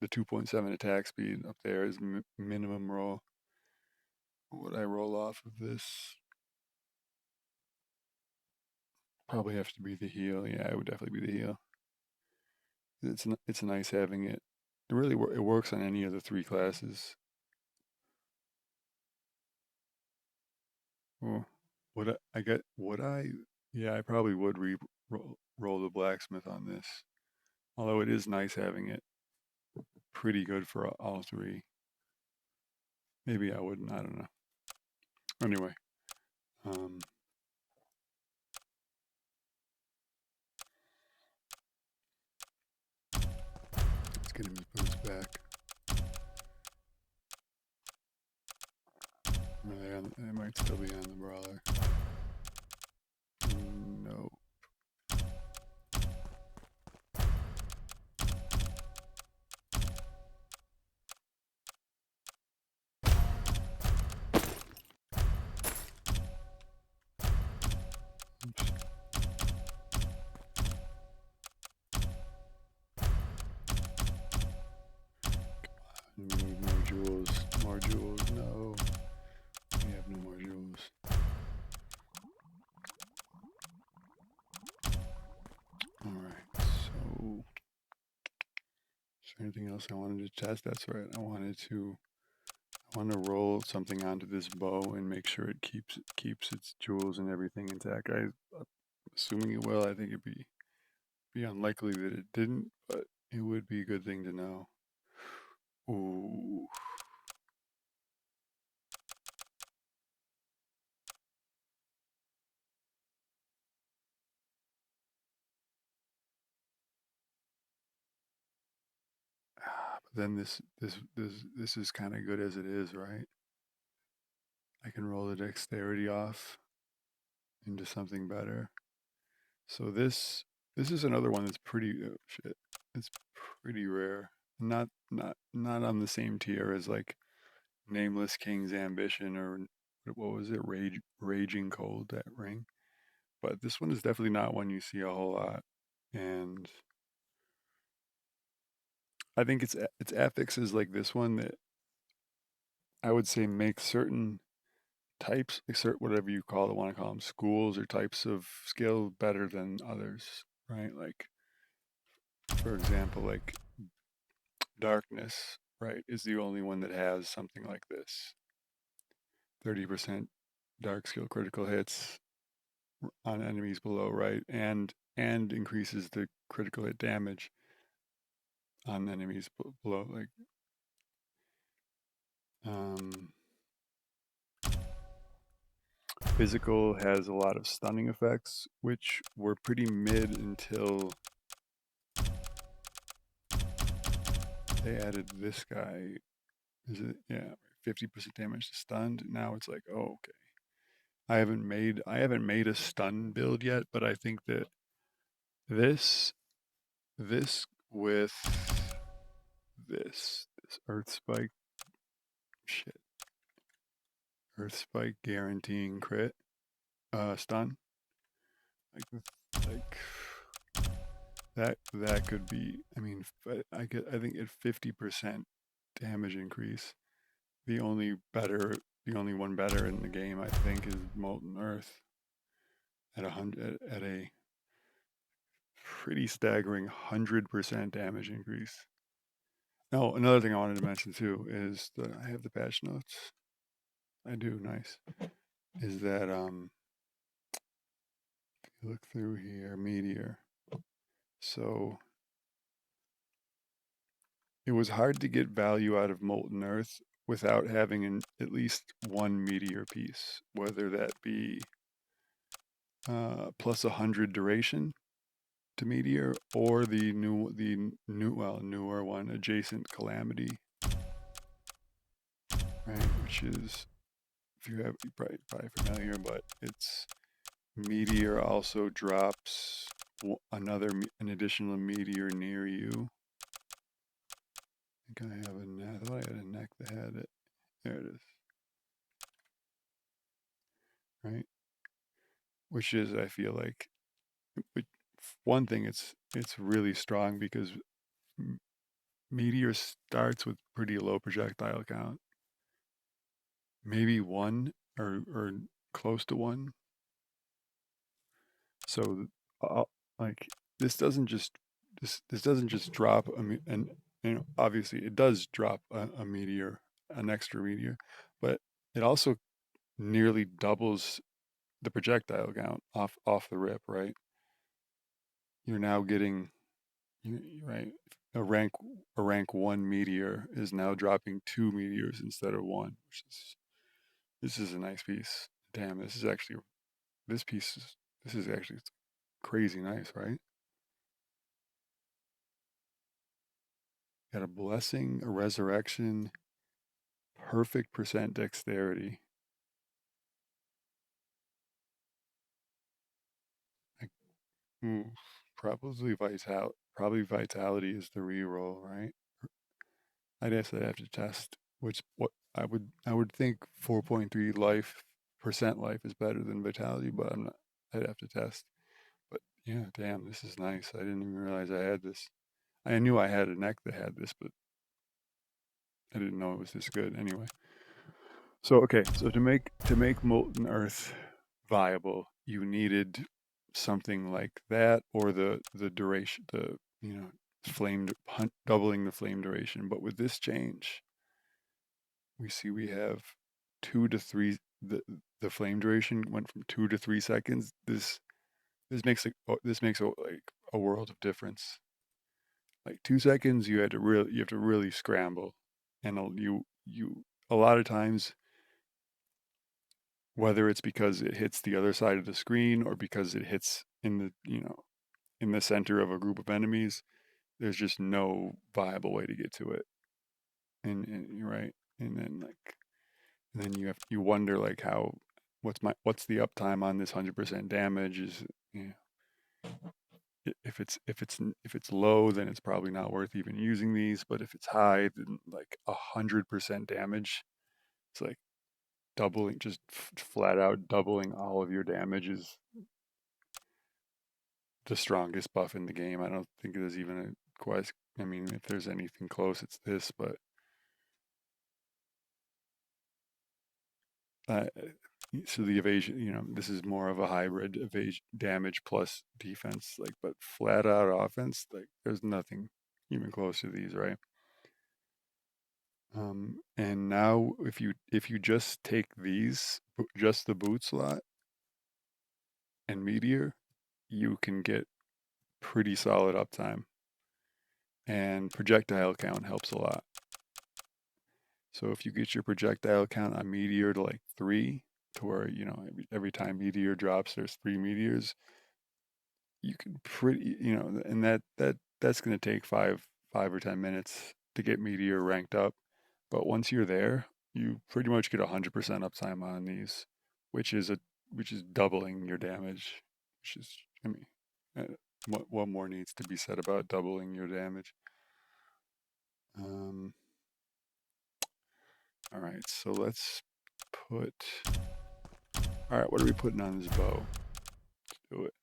2.7 attack speed up there is minimum roll. What would I roll off of this? Probably have to be the heal. Yeah, it would definitely be the heal. It's nice having it. It really it works on any of the 3 classes. Oh, I get? Would I? Yeah, I probably would roll the blacksmith on this. Although it is nice having it pretty good for all 3. Maybe I wouldn't. I don't know. Anyway, um, let's get him boots back. They might still be on the brawler. No. Oops. We need more jewels. More jewels. No. We have no more jewels. Alright, so is there anything else I wanted to test? That's right. I want to roll something onto this bow and make sure it keeps its jewels and everything intact. I'm assuming it will. I think it'd be unlikely that it didn't, but it would be a good thing to know. Ooh. But then this is kind of good as it is, right? I can roll the dexterity off into something better. So this is another one that's pretty oh, shit. It's pretty rare. Not on the same tier as like Nameless King's Ambition or what was it? Raging Cold, that ring. But this one is definitely not one you see a whole lot. And I think it's affixes like this one that I would say make certain types, like whatever you want to call them, schools or types of skill better than others, right? Like for example, like darkness, right, is the only one that has something like this. 30% dark skill critical hits on enemies below, right? And increases the critical hit damage on enemies below. Like um physical has a lot of stunning effects, which were pretty mid until they added this guy. Is it? Yeah, 50% damage to stunned. Now it's like, oh, okay. I haven't made a stun build yet, but I think that this this with this earth spike shit. Earth spike guaranteeing crit stun. Like that could be, I mean, I think at 50% damage increase. The only better the only one better in the game I think is Molten Earth at a pretty staggering 100% damage increase. Oh, another thing I wanted to mention too is I have the patch notes. I do, nice. Is that look through here, meteor. So it was hard to get value out of Molten Earth without having at least one meteor piece, whether that be plus 100 duration to meteor, or the newer one, adjacent calamity, right? Which is, if you have, you're probably familiar, but it's meteor also drops an additional meteor near you. I think I have a neck. I thought I had a neck that had it. There it is. Right? Which is, I feel like, one thing, it's really strong because meteor starts with pretty low projectile count, maybe one or close to one. So, uh, like, this doesn't just this doesn't just drop and obviously it does drop a meteor, an extra meteor, but it also nearly doubles the projectile count off the rip, right? You're now getting right, a rank a rank one meteor is now dropping two meteors instead of one, which is this is a nice piece. Damn, this piece is this is actually crazy nice, right? Got a blessing, a resurrection, perfect percent dexterity. Like, ooh, probably vitality is the reroll, right? I guess I'd have to test which what I would think 4.3 life is better than vitality, but I'm not. I'd have to test. But yeah, damn, this is nice. I didn't even realize I had this. I knew I had a neck that had this, but I didn't know it was this good. Anyway, so okay, so to make molten earth viable, you needed something like that, or the duration, the flame doubling the flame duration. But with this change, we see we have 2 to 3. The flame duration went from 2 to 3 seconds. This makes like a world of difference. Like 2 seconds, you have to really scramble, and you a lot of times, whether it's because it hits the other side of the screen or because it hits in the in the center of a group of enemies, there's just no viable way to get to it. And you're right, and then you wonder like how what's the uptime on this 100% damage is. You if it's low, then it's probably not worth even using these. But if it's high, then like 100% damage, it's like doubling, just flat out doubling all of your damage is the strongest buff in the game. I don't think there's even a quest. I mean, if there's anything close, it's this. But uh, so the evasion, this is more of a hybrid evasion damage plus defense. Like, but flat out offense, like there's nothing even close to these, right? And now if you just take just the boot slot and meteor, you can get pretty solid uptime, and projectile count helps a lot. So if you get your projectile count on meteor to like 3, to where every time meteor drops, there's 3 meteors, you can and that's going to take 5 or 10 minutes to get meteor ranked up. But once you're there, you pretty much get 100% uptime on these, which is a which is doubling your damage. Which is, I mean, what more needs to be said about doubling your damage? Um, all right, so let's put. All right, what are we putting on this bow? Let's do it.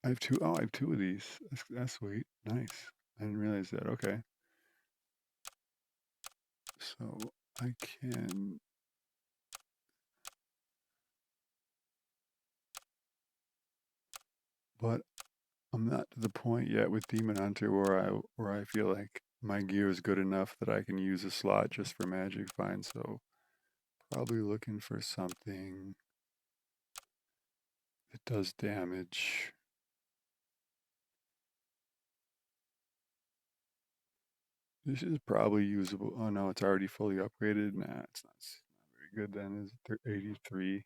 I have two. Oh, I have two of these. That's sweet. Nice. I didn't realize that. Okay. So I can. But I'm not to the point yet with Demon Hunter where I feel like my gear is good enough that I can use a slot just for magic find. So probably looking for something that does damage. This is probably usable. Oh no, it's already fully upgraded. Nah, it's not very pretty good then. Is 83?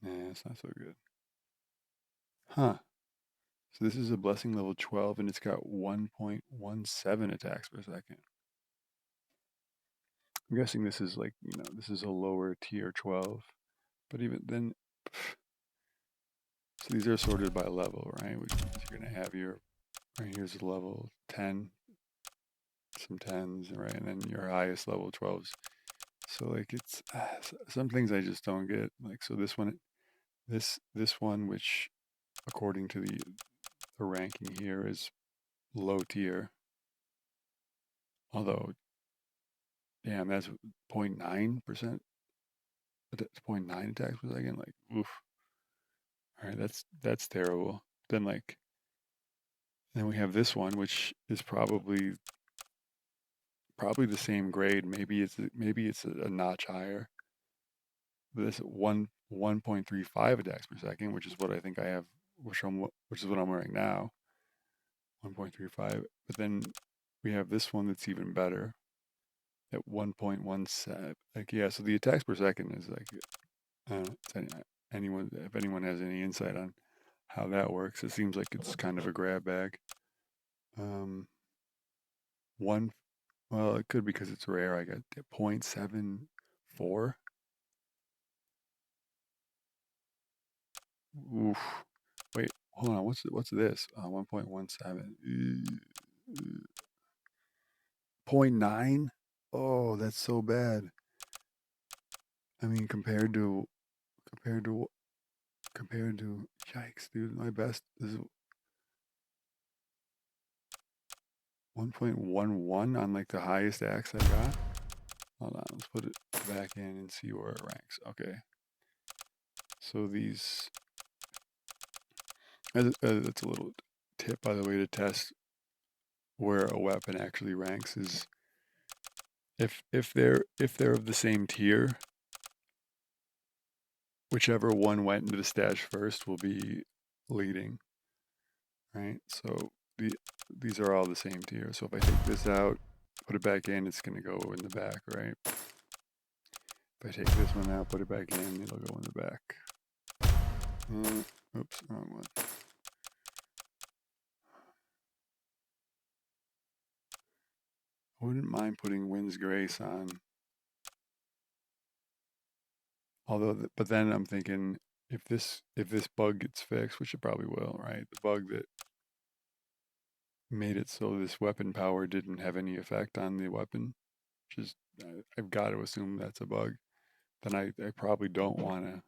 Nah, it's not so good. Huh. So this is a blessing level 12 and it's got 1.17 attacks per second. I'm guessing this is like, this is a lower tier 12. But even then, so these are sorted by level, right? Which means you're going to have right here's a level 10, some 10s, right? And then your highest level 12s. So like it's, some things I just don't get. Like, so this one, which according to the ranking here is low tier. Although, damn, that's 0.9%, 0.9 attacks per second. Like, oof. All right, that's terrible. Then we have this one, which is probably the same grade. Maybe it's a notch higher. This 1.35 attacks per second, which is what I think I have, which is what I'm wearing now. 1.35. But then we have this one that's even better at 1.17. Like, yeah, so the attacks per second is like, I don't know, if anyone has any insight on how that works, it seems like it's kind of a grab bag. One, well, it could because it's rare. I got 0.74. Oof. Wait, hold on. What's this? 1.17. 0.9? Oh, that's so bad. I mean, compared to compared to yikes, dude. My best is 1.11 on like the highest axe I got. Hold on, let's put it back in and see where it ranks. Okay. So that's a little tip, by the way, to test where a weapon actually ranks is if they're of the same tier, whichever one went into the stash first will be leading, right? So these are all the same tier. So if I take this out, put it back in, it's gonna go in the back, right? If I take this one out, put it back in, it'll go in the back. Oops, wrong one. I wouldn't mind putting Wind's Grace on. Although, but then I'm thinking if this bug gets fixed, which it probably will, right? The bug that made it so this weapon power didn't have any effect on the weapon, which is I've got to assume that's a bug. Then I probably don't want to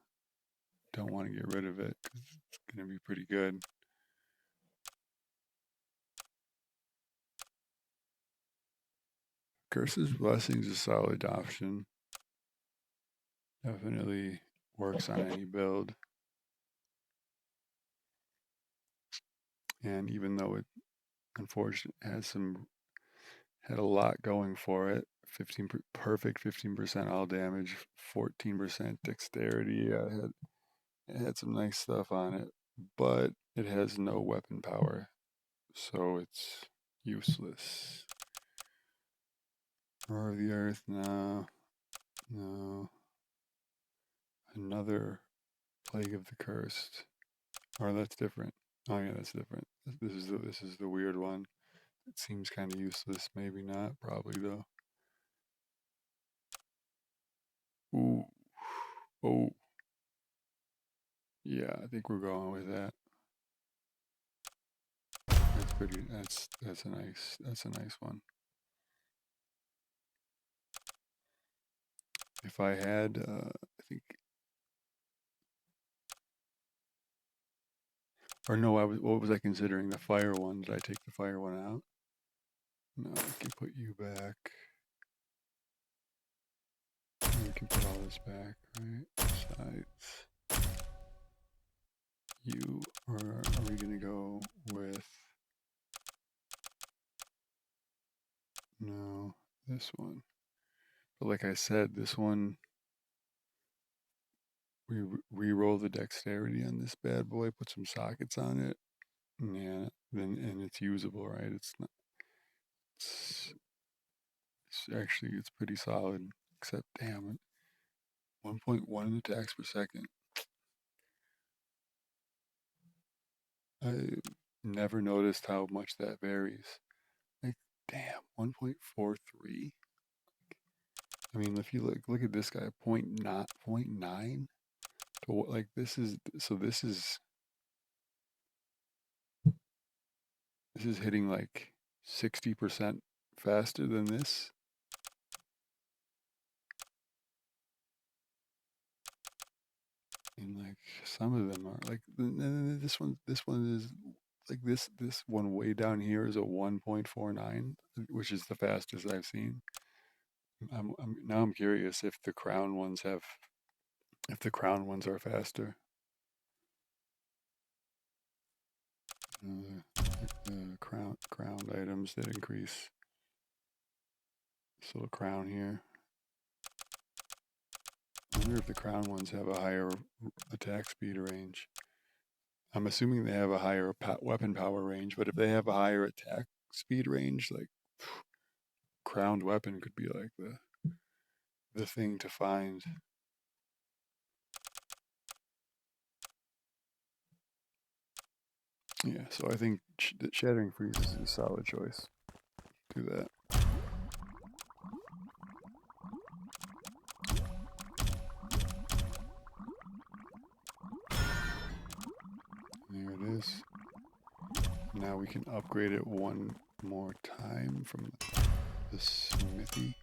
get rid of it because it's gonna be pretty good. Curses Blessings is a solid option. Definitely works on any build. And even though it unfortunately had a lot going for it, 15 perfect 15% all damage, 14% dexterity. It had some nice stuff on it, but it has no weapon power, so it's useless. Roar of the Earth, no. Another Plague of the Cursed. Or that's different. Oh yeah, that's different. This is the weird one. It seems kind of useless. Maybe not. Probably though. Ooh. Oh. Yeah, I think we're going with that. That's pretty. That's a nice one. If I had, I think, or no, what was I considering? The fire one. Did I take the fire one out? No, I can put you back. We can put all this back, right? Besides, you, or are we gonna go with, no, this one? But like I said, this one, we re-roll the dexterity on this bad boy, put some sockets on it, yeah, and it's usable, right? It's not, it's actually, it's pretty solid, except damn it. 1.1 attacks per second. I never noticed how much that varies. Like, damn, 1.43. I mean, if you look at this guy, point nine to what, like this is so this is hitting like 60% faster than this. And like some of them are like this one is like this one way down here is a 1.49, which is the fastest I've seen. Now I'm curious if the crown ones are faster. Crowned items that increase. This little crown here. I wonder if the crown ones have a higher attack speed range. I'm assuming they have a higher weapon power range, but if they have a higher attack speed range, like crowned weapon could be like the thing to find. Yeah, so I think Shattering Freeze is a solid choice. Do that. There it is. Now we can upgrade it one more time from the smithy.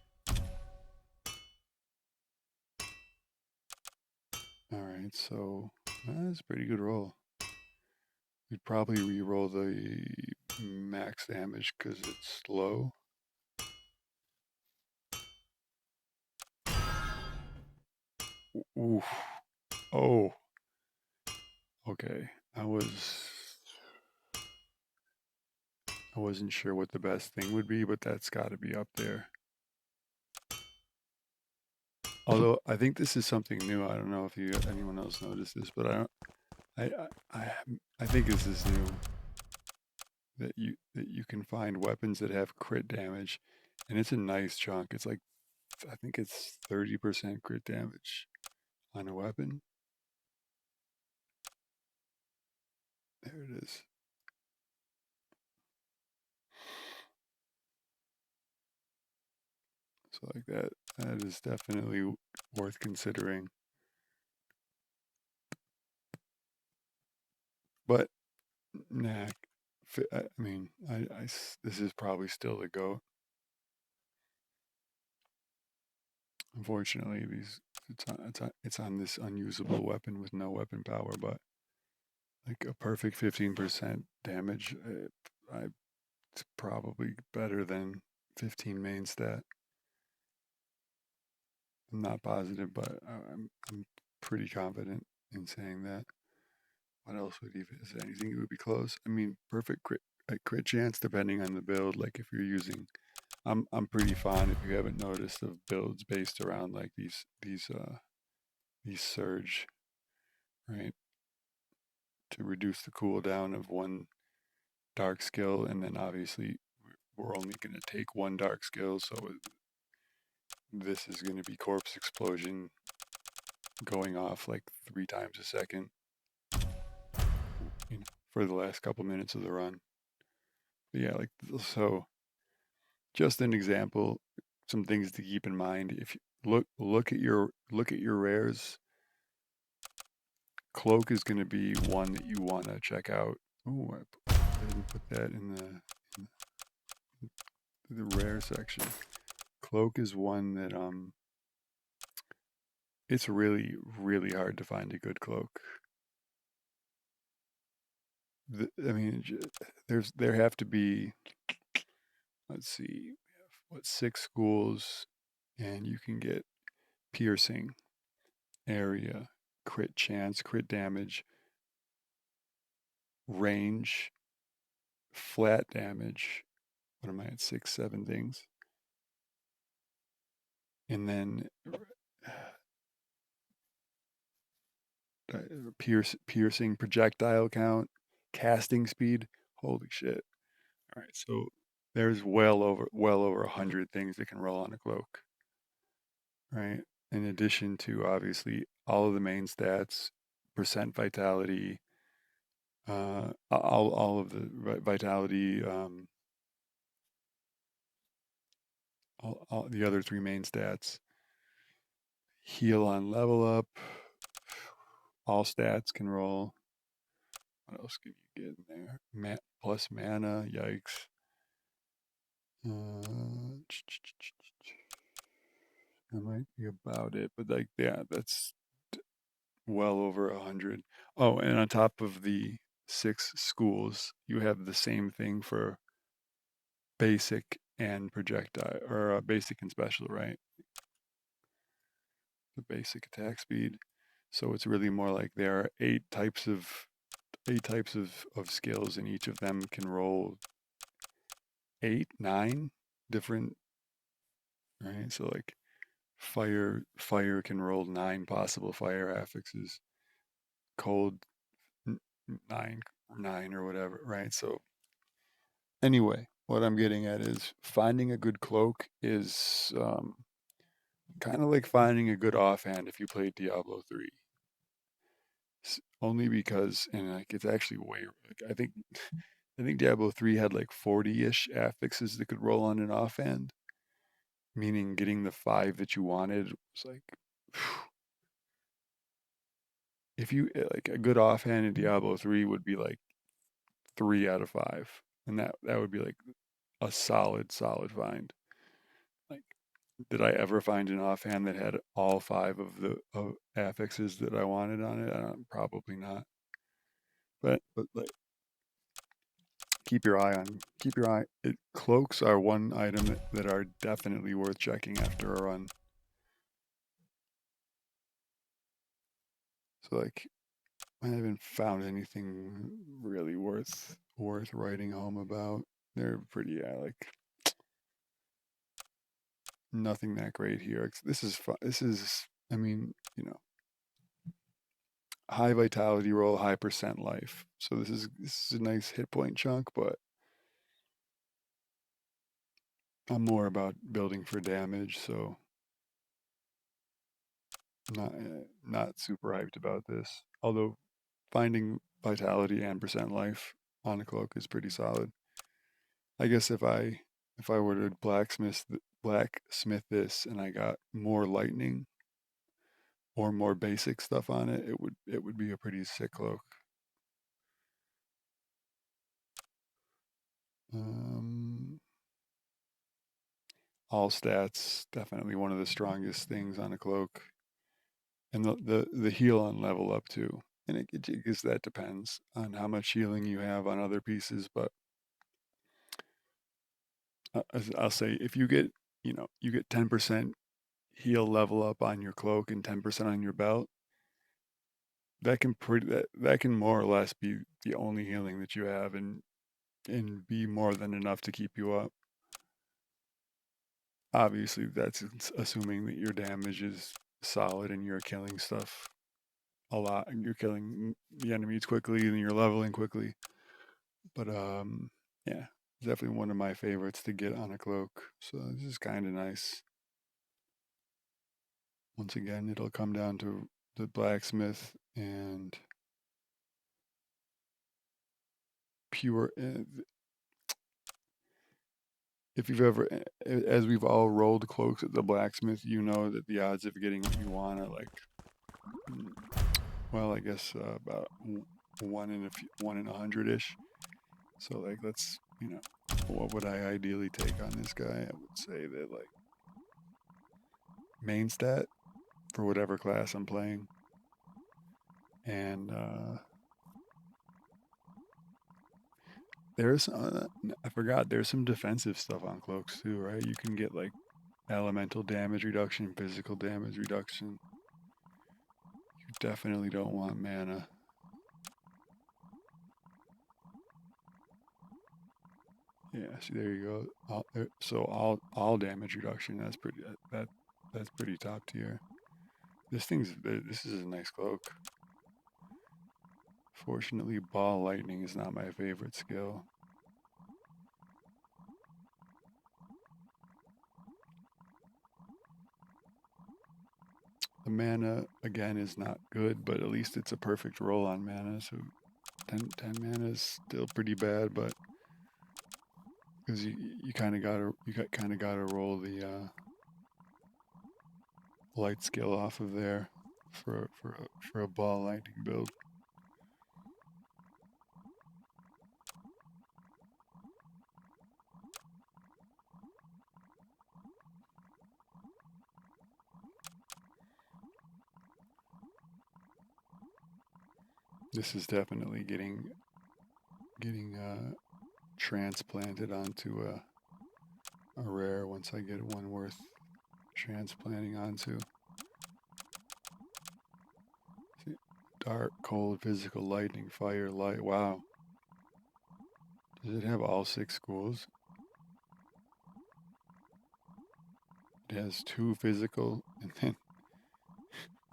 Alright, so that's a pretty good roll. We'd probably re-roll the max damage because it's low. Oof. Oh. Okay. I wasn't sure what the best thing would be, but that's got to be up there. Although I think this is something new. I don't know if anyone else noticed this, but I think this is new. That you can find weapons that have crit damage, and it's a nice chunk. It's like I think it's 30% crit damage on a weapon. There it is. So like that is definitely worth considering. But nah, I mean, this is probably still the GOAT. Unfortunately, it's on this unusable weapon with no weapon power, but like a perfect 15% damage, it's probably better than 15 main stat. I'm not positive, but I'm pretty confident in saying that. What else would even, is there anything that would be close? I mean, perfect crit chance depending on the build. Like if you're using, I'm pretty fond, if you haven't noticed, of builds based around like these surge, right? To reduce the cooldown of one dark skill, and then obviously we're only going to take one dark skill, so this is going to be corpse explosion going off like 3 times a second, you know, for the last couple minutes of the run. But yeah, like so. Just an example, some things to keep in mind. If you look at your rares, cloak is going to be one that you want to check out. Oh, I didn't put that in the rare section. Cloak is one that it's really hard to find a good cloak. I mean, there have to be, let's see, we have what, 6 schools, and you can get piercing, area, crit chance, crit damage, range, flat damage. What am I at? 6, 7 things, and then piercing, projectile count, casting speed. Holy shit! All right, so there's well over 100 things that can roll on a cloak, right? in addition to obviously all of the main stats, percent vitality, all of the vitality, all the other three main stats, heal on level up, all stats can roll. What else can you get in there? Plus mana, yikes. That might be about it, but like, yeah, that's well over 100. Oh, and on top of the 6 schools, you have the same thing for basic and projectile, or basic and special, right? The basic attack speed. So it's really more like there are eight types of skills, and each of them can roll 8, 9 different, right? So like fire can roll 9 possible fire affixes, cold 9 or whatever, right? So anyway, what I'm getting at is finding a good cloak is kind of like finding a good offhand if you played Diablo 3. Only because, and like it's actually way, like, I think Diablo 3 had like 40-ish affixes that could roll on an offhand, meaning getting the 5 that you wanted was like, if you like a good offhand in Diablo 3 would be like 3 out of 5, and that would be like a solid find. Like, did I ever find an offhand that had all 5 of the affixes that I wanted on it? Probably not. But like, keep your eye. Cloaks are one item that are definitely worth checking after a run. So like, I haven't found anything really worth writing home about. They're pretty, yeah, like nothing that great here. This is fun. This is, I mean, high vitality roll, high percent life. So this is a nice hit point chunk, but I'm more about building for damage, so not super hyped about this. Although finding vitality and percent life on a cloak is pretty solid. I guess if I were to blacksmith this and I got more lightning or more basic stuff on it, it would be a pretty sick cloak. Um, all stats, definitely one of the strongest things on a cloak, and the heal on level up too. And it guess that depends on how much healing you have on other pieces, but I'll say if you get 10% heal level up on your cloak and 10% on your belt, that can more or less be the only healing that you have, and be more than enough to keep you up. Obviously, that's assuming that your damage is solid and you're killing stuff a lot, and you're killing the enemies quickly and you're leveling quickly. But yeah, definitely one of my favorites to get on a cloak. So this is kind of nice. Once again, it'll come down to the blacksmith and pure. If you've ever, as we've all rolled cloaks at the blacksmith, you know that the odds of getting what you want are like, mm, well, I guess about 1 in 100-ish. So like, what would I ideally take on this guy? I would say that like main stat for whatever class I'm playing, and there's I forgot there's some defensive stuff on cloaks too, right? You can get like elemental damage reduction, physical damage reduction. You definitely don't want mana. Yeah, see there you go. So all damage reduction. That's pretty top tier. This is a nice cloak. Fortunately, ball lightning is not my favorite skill. mana, again, is not good, but at least it's a perfect roll on mana, so 10 mana is still pretty bad, but because you kind of gotta roll the light skill off of there for a ball lightning build. This is definitely getting transplanted onto a rare once I get one worth transplanting onto. Dark, cold, physical, lightning, fire, light. Wow. Does it have all 6 schools? It has 2 physical and then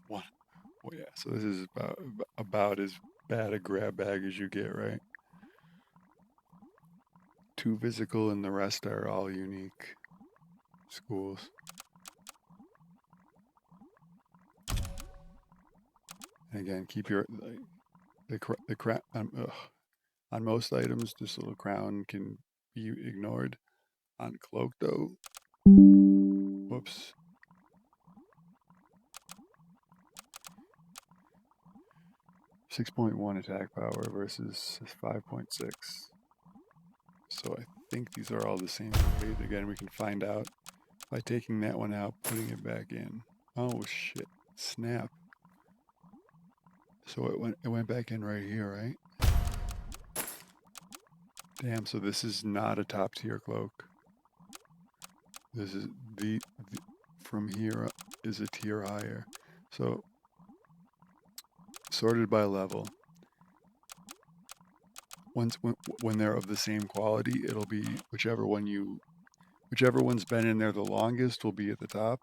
one. Oh yeah, so this is about as bad a grab bag as you get, right? 2 physical and the rest are all unique schools. And again, keep your the crown on most items. This little crown can be ignored. On cloak though, whoops. .1 attack power versus 5.6. So I think these are all the same weight. Again, we can find out by taking that one out, putting it back in. Oh shit! Snap. So it went back in right here, right? Damn. So this is not a top tier cloak. This is the from here up is a tier higher. So sorted by level. When they're of the same quality, it'll be whichever one's been in there the longest will be at the top,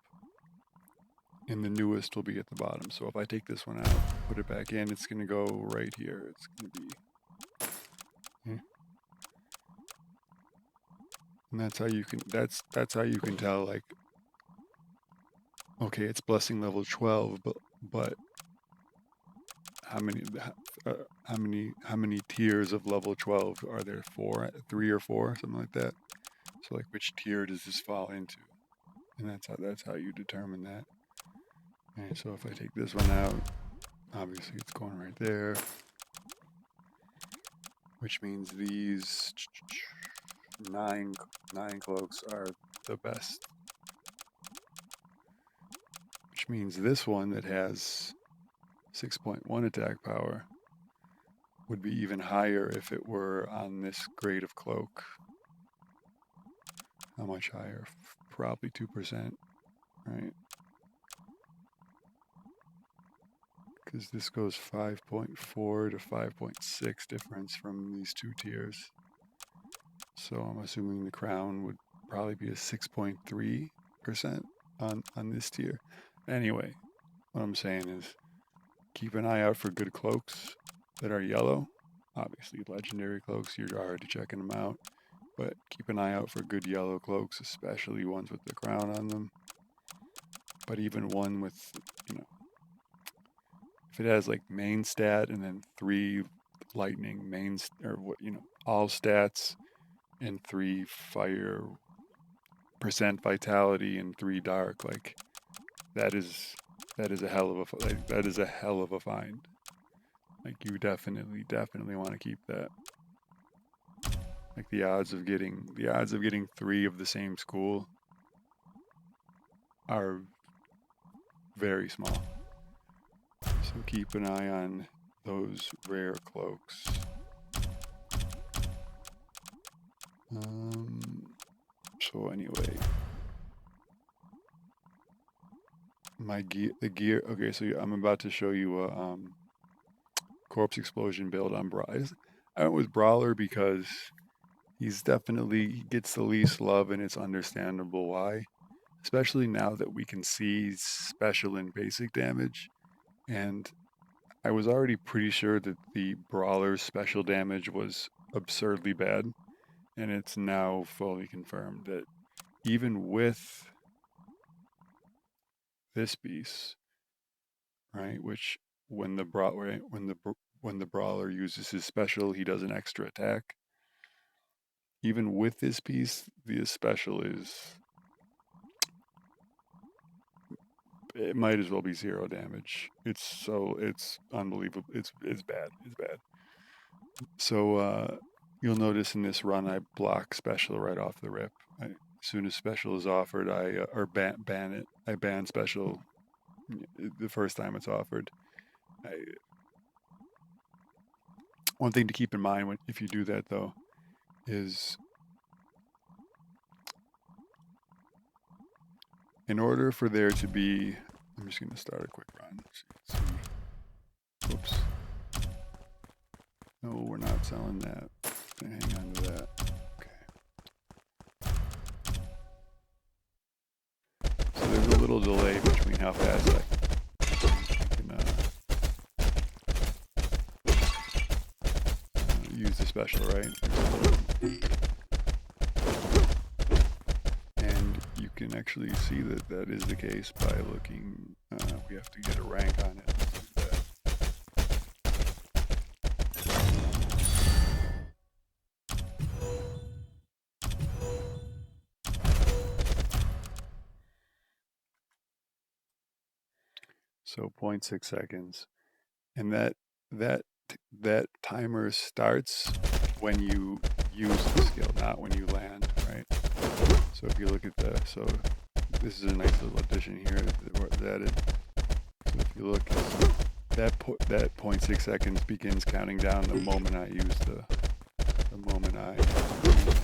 and the newest will be at the bottom. So if I take this one out, put it back in, it's gonna go right here. It's gonna be, yeah. And that's how you can tell, like, okay, it's blessing level 12, but how many tiers of level 12 are there? 3 or 4, something like that. So like, which tier does this fall into? And that's how you determine that. And so if I take this one out, obviously it's going right there, which means these 9 cloaks are the best. Which means this one that has 6.1 attack power would be even higher if it were on this grade of cloak. How much higher? Probably 2%, right? Because this goes 5.4 to 5.6 difference from these 2 tiers. So I'm assuming the crown would probably be a 6.3% on this tier. Anyway, what I'm saying is keep an eye out for good cloaks that are yellow. Obviously, legendary cloaks, you're already checking them out. But keep an eye out for good yellow cloaks, especially ones with the crown on them. But even one with, if it has like main stat and then 3 lightning all stats and 3 fire, percent vitality and 3 dark, like that is a hell of a find. Like you definitely want to keep that. Like the odds of getting 3 of the same school are very small. So keep an eye on those rare cloaks. So anyway, the gear. Okay, so I'm about to show you a corpse explosion build on Brawler. I went with Brawler because he gets the least love, and it's understandable why. Especially now that we can see special and basic damage, and I was already pretty sure that the Brawler's special damage was absurdly bad, and it's now fully confirmed that even with this beast, right? Which when the brawler uses his special, he does an extra attack. Even with this piece, the special it might as well be 0 damage. It's unbelievable. It's bad. It's bad. So you'll notice in this run I block special right off the rip. As soon as special is offered, I ban it. I ban special the first time it's offered. One thing to keep in mind if you do that though is in order for there to be, I'm just going to start a quick run. Oops. No, we're not selling that. Hang on to that. Okay. So there's a little delay between how fast I can use the special, right? And you can actually see that that is the case by looking, we have to get a rank on it. So 0.6 seconds. And that timer starts when you use the skill, not when you land, right? So if you look at so this is a nice little addition here that was added. So if you look, that 0.6 seconds begins counting down the moment I use the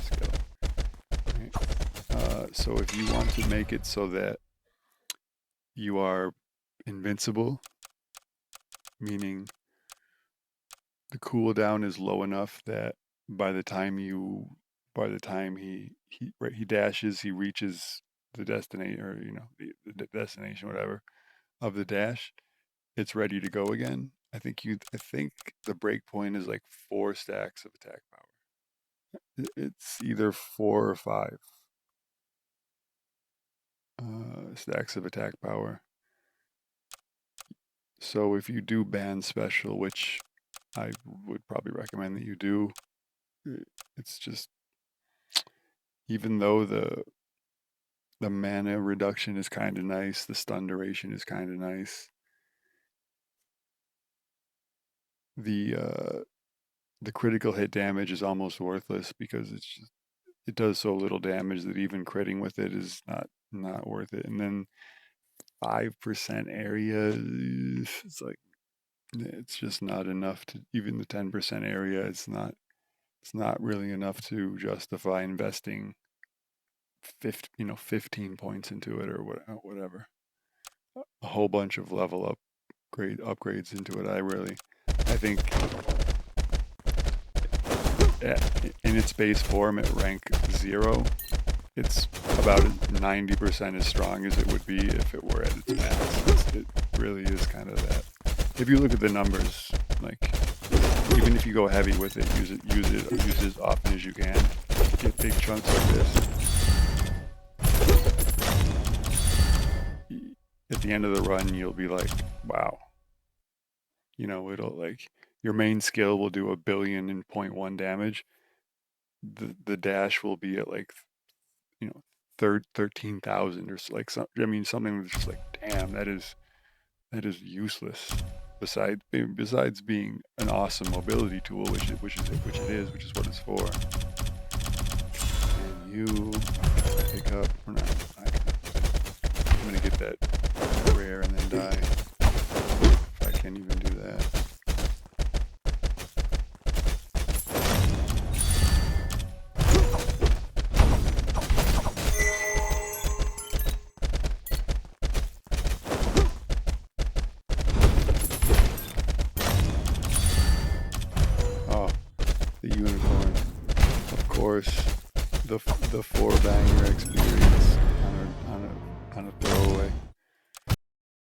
skill. Right? So if you want to make it so that you are invincible, meaning the cooldown is low enough that by the time he dashes, he reaches the destination, or the destination, whatever, of the dash, it's ready to go again. I think the break point is like 4 stacks of attack power. It's either 4 or 5 stacks of attack power. So if you do ban special, which I would probably recommend that you do, it's just, even though the mana reduction is kind of nice, the stun duration is kind of nice, the critical hit damage is almost worthless because it does so little damage that even critting with it is not worth it. And then 5% area, it's just not enough to, even the 10% area, it's not really enough to justify investing 15 points into it or whatever. A whole bunch of level upgrades into it. I think in its base form at rank 0, it's about 90% as strong as it would be if it were at its max. It really is kind of that. If you look at the numbers, like, even if you go heavy with it, use it as often as you can. Get big chunks like this. At the end of the run, you'll be like, wow. It'll, like, your main skill will do 1 billion in 0.1 damage. The dash will be at like 13,000 or like something that's just like, damn, that is useless. Besides being an awesome mobility tool, which it is, which is what it's for. And you pick up, or not, I'm gonna get that rare and then die. If I can't even do that. The unicorn, of course, the 4-banger experience on a throwaway.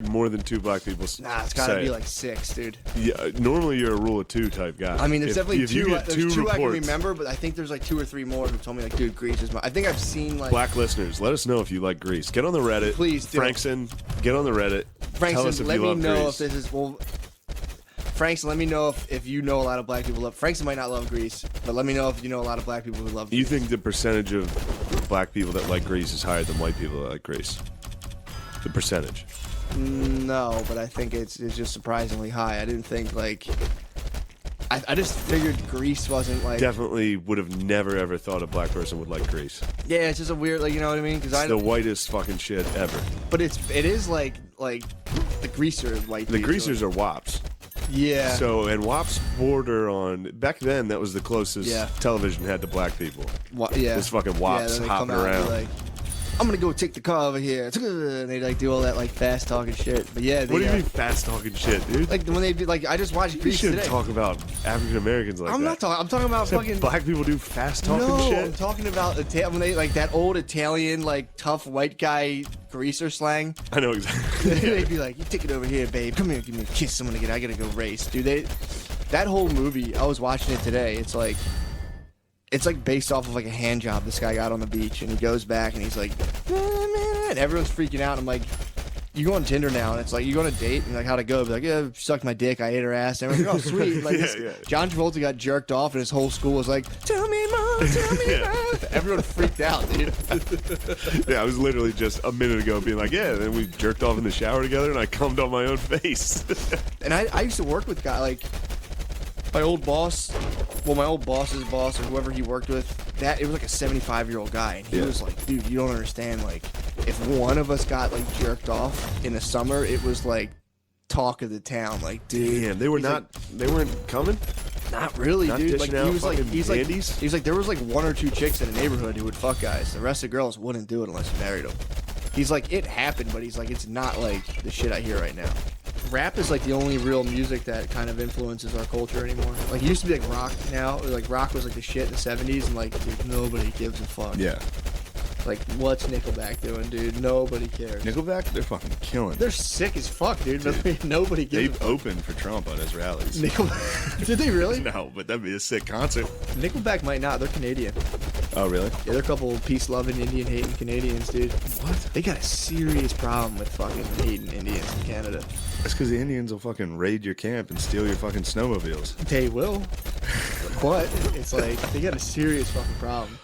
More than 2 black people. Nah, it's gotta be like 6, dude. Yeah, normally you're a rule of 2 type guy. I mean, there's definitely if 2. You get There's 2 reports, I can remember, but I think there's like 2 or 3 more who told me like, dude, Grease is my. I think I've seen like black listeners. Let us know if you like Grease. Get on the Reddit. Please do. Frankson, get on the Reddit. Frankson, if let you me love know Grease. if this is Frankson, let me know if you know a lot of black people love. Frankson might not love Grease, but let me know if you know a lot of black people who love. You Grease. think the percentage of black people that like Grease is higher than white people that like Grease? The percentage. No, but I think it's just surprisingly high. I didn't think like. I just figured Grease wasn't like. Definitely would have never ever thought a black person would like Grease. Yeah, it's just a weird, like, you know what I mean? Because It's I. the whitest fucking shit ever. But it is like the greaser white. The dudes greasers are wops. Yeah. So, and wops border on. Back then, that was the closest Yeah. television had to black people. Yeah. This fucking Yeah, wops then they hopping come out and be around. like, I'm gonna go take the car over here, and they like do all that like fast talking shit. But yeah, they, What do you mean fast talking shit, dude? Like when they do, like I just watched You Grease shouldn't today. talk about African Americans like I'm that. not talking. I'm talking about Said fucking. black people do fast talking No, I'm shit. talking about when they like that old Italian like tough white guy greaser slang. I know exactly. They'd be like, "You take it over here, babe. Come here, give me a kiss. I'm gonna I gotta go race, dude." That whole movie, I was watching it today. It's like based off of like a hand job this guy got on the beach, and he goes back and he's like, and everyone's freaking out. And I'm like, you go on Tinder now, and it's like you go on a date and like how'd it go? Be like, yeah, sucked my dick, I ate her ass. And everyone's like, oh sweet. Like Yeah. John Travolta got jerked off, and his whole school was like, tell me more, tell me Yeah. more. Everyone freaked out, dude. Yeah, I was literally just a minute ago being like, yeah, then we jerked off in the shower together and I cummed on my own face. And I used to work with guys like my old boss, my old boss's boss or whoever he worked with. It was like a 75-year-old guy, and he Yeah. was like, "Dude, you don't understand. Like, if one of us got like jerked off in the summer, it was like talk of the town. Like, dude, Damn, they weren't coming? not really, not dude. Like, dishing out he's like, fucking Andes? he's like, there was like one or two chicks in the neighborhood who would fuck guys. The rest of the girls wouldn't do it unless you married them. He's like, it happened, but he's like, it's not like the shit I hear right now. Rap is like the only real music that kind of influences our culture anymore. Like, it used to be like rock now. Like, rock was like the shit in the 70s, and like, dude, nobody gives a fuck. Yeah. Like, what's Nickelback doing, dude? Nobody cares. Nickelback, they're fucking killing. They're sick as fuck, dude. But nobody gives They've opened for Trump on his rallies. Nickelback. Did they really? No, but that'd be a sick concert. Nickelback might not. They're Canadian. Oh, really? Yeah, they're a couple peace-loving, Indian-hating Canadians, dude. What? They got a serious problem with fucking hating Indians in Canada. That's because the Indians will fucking raid your camp and steal your fucking snowmobiles. They will. But it's like, they got a serious fucking problem.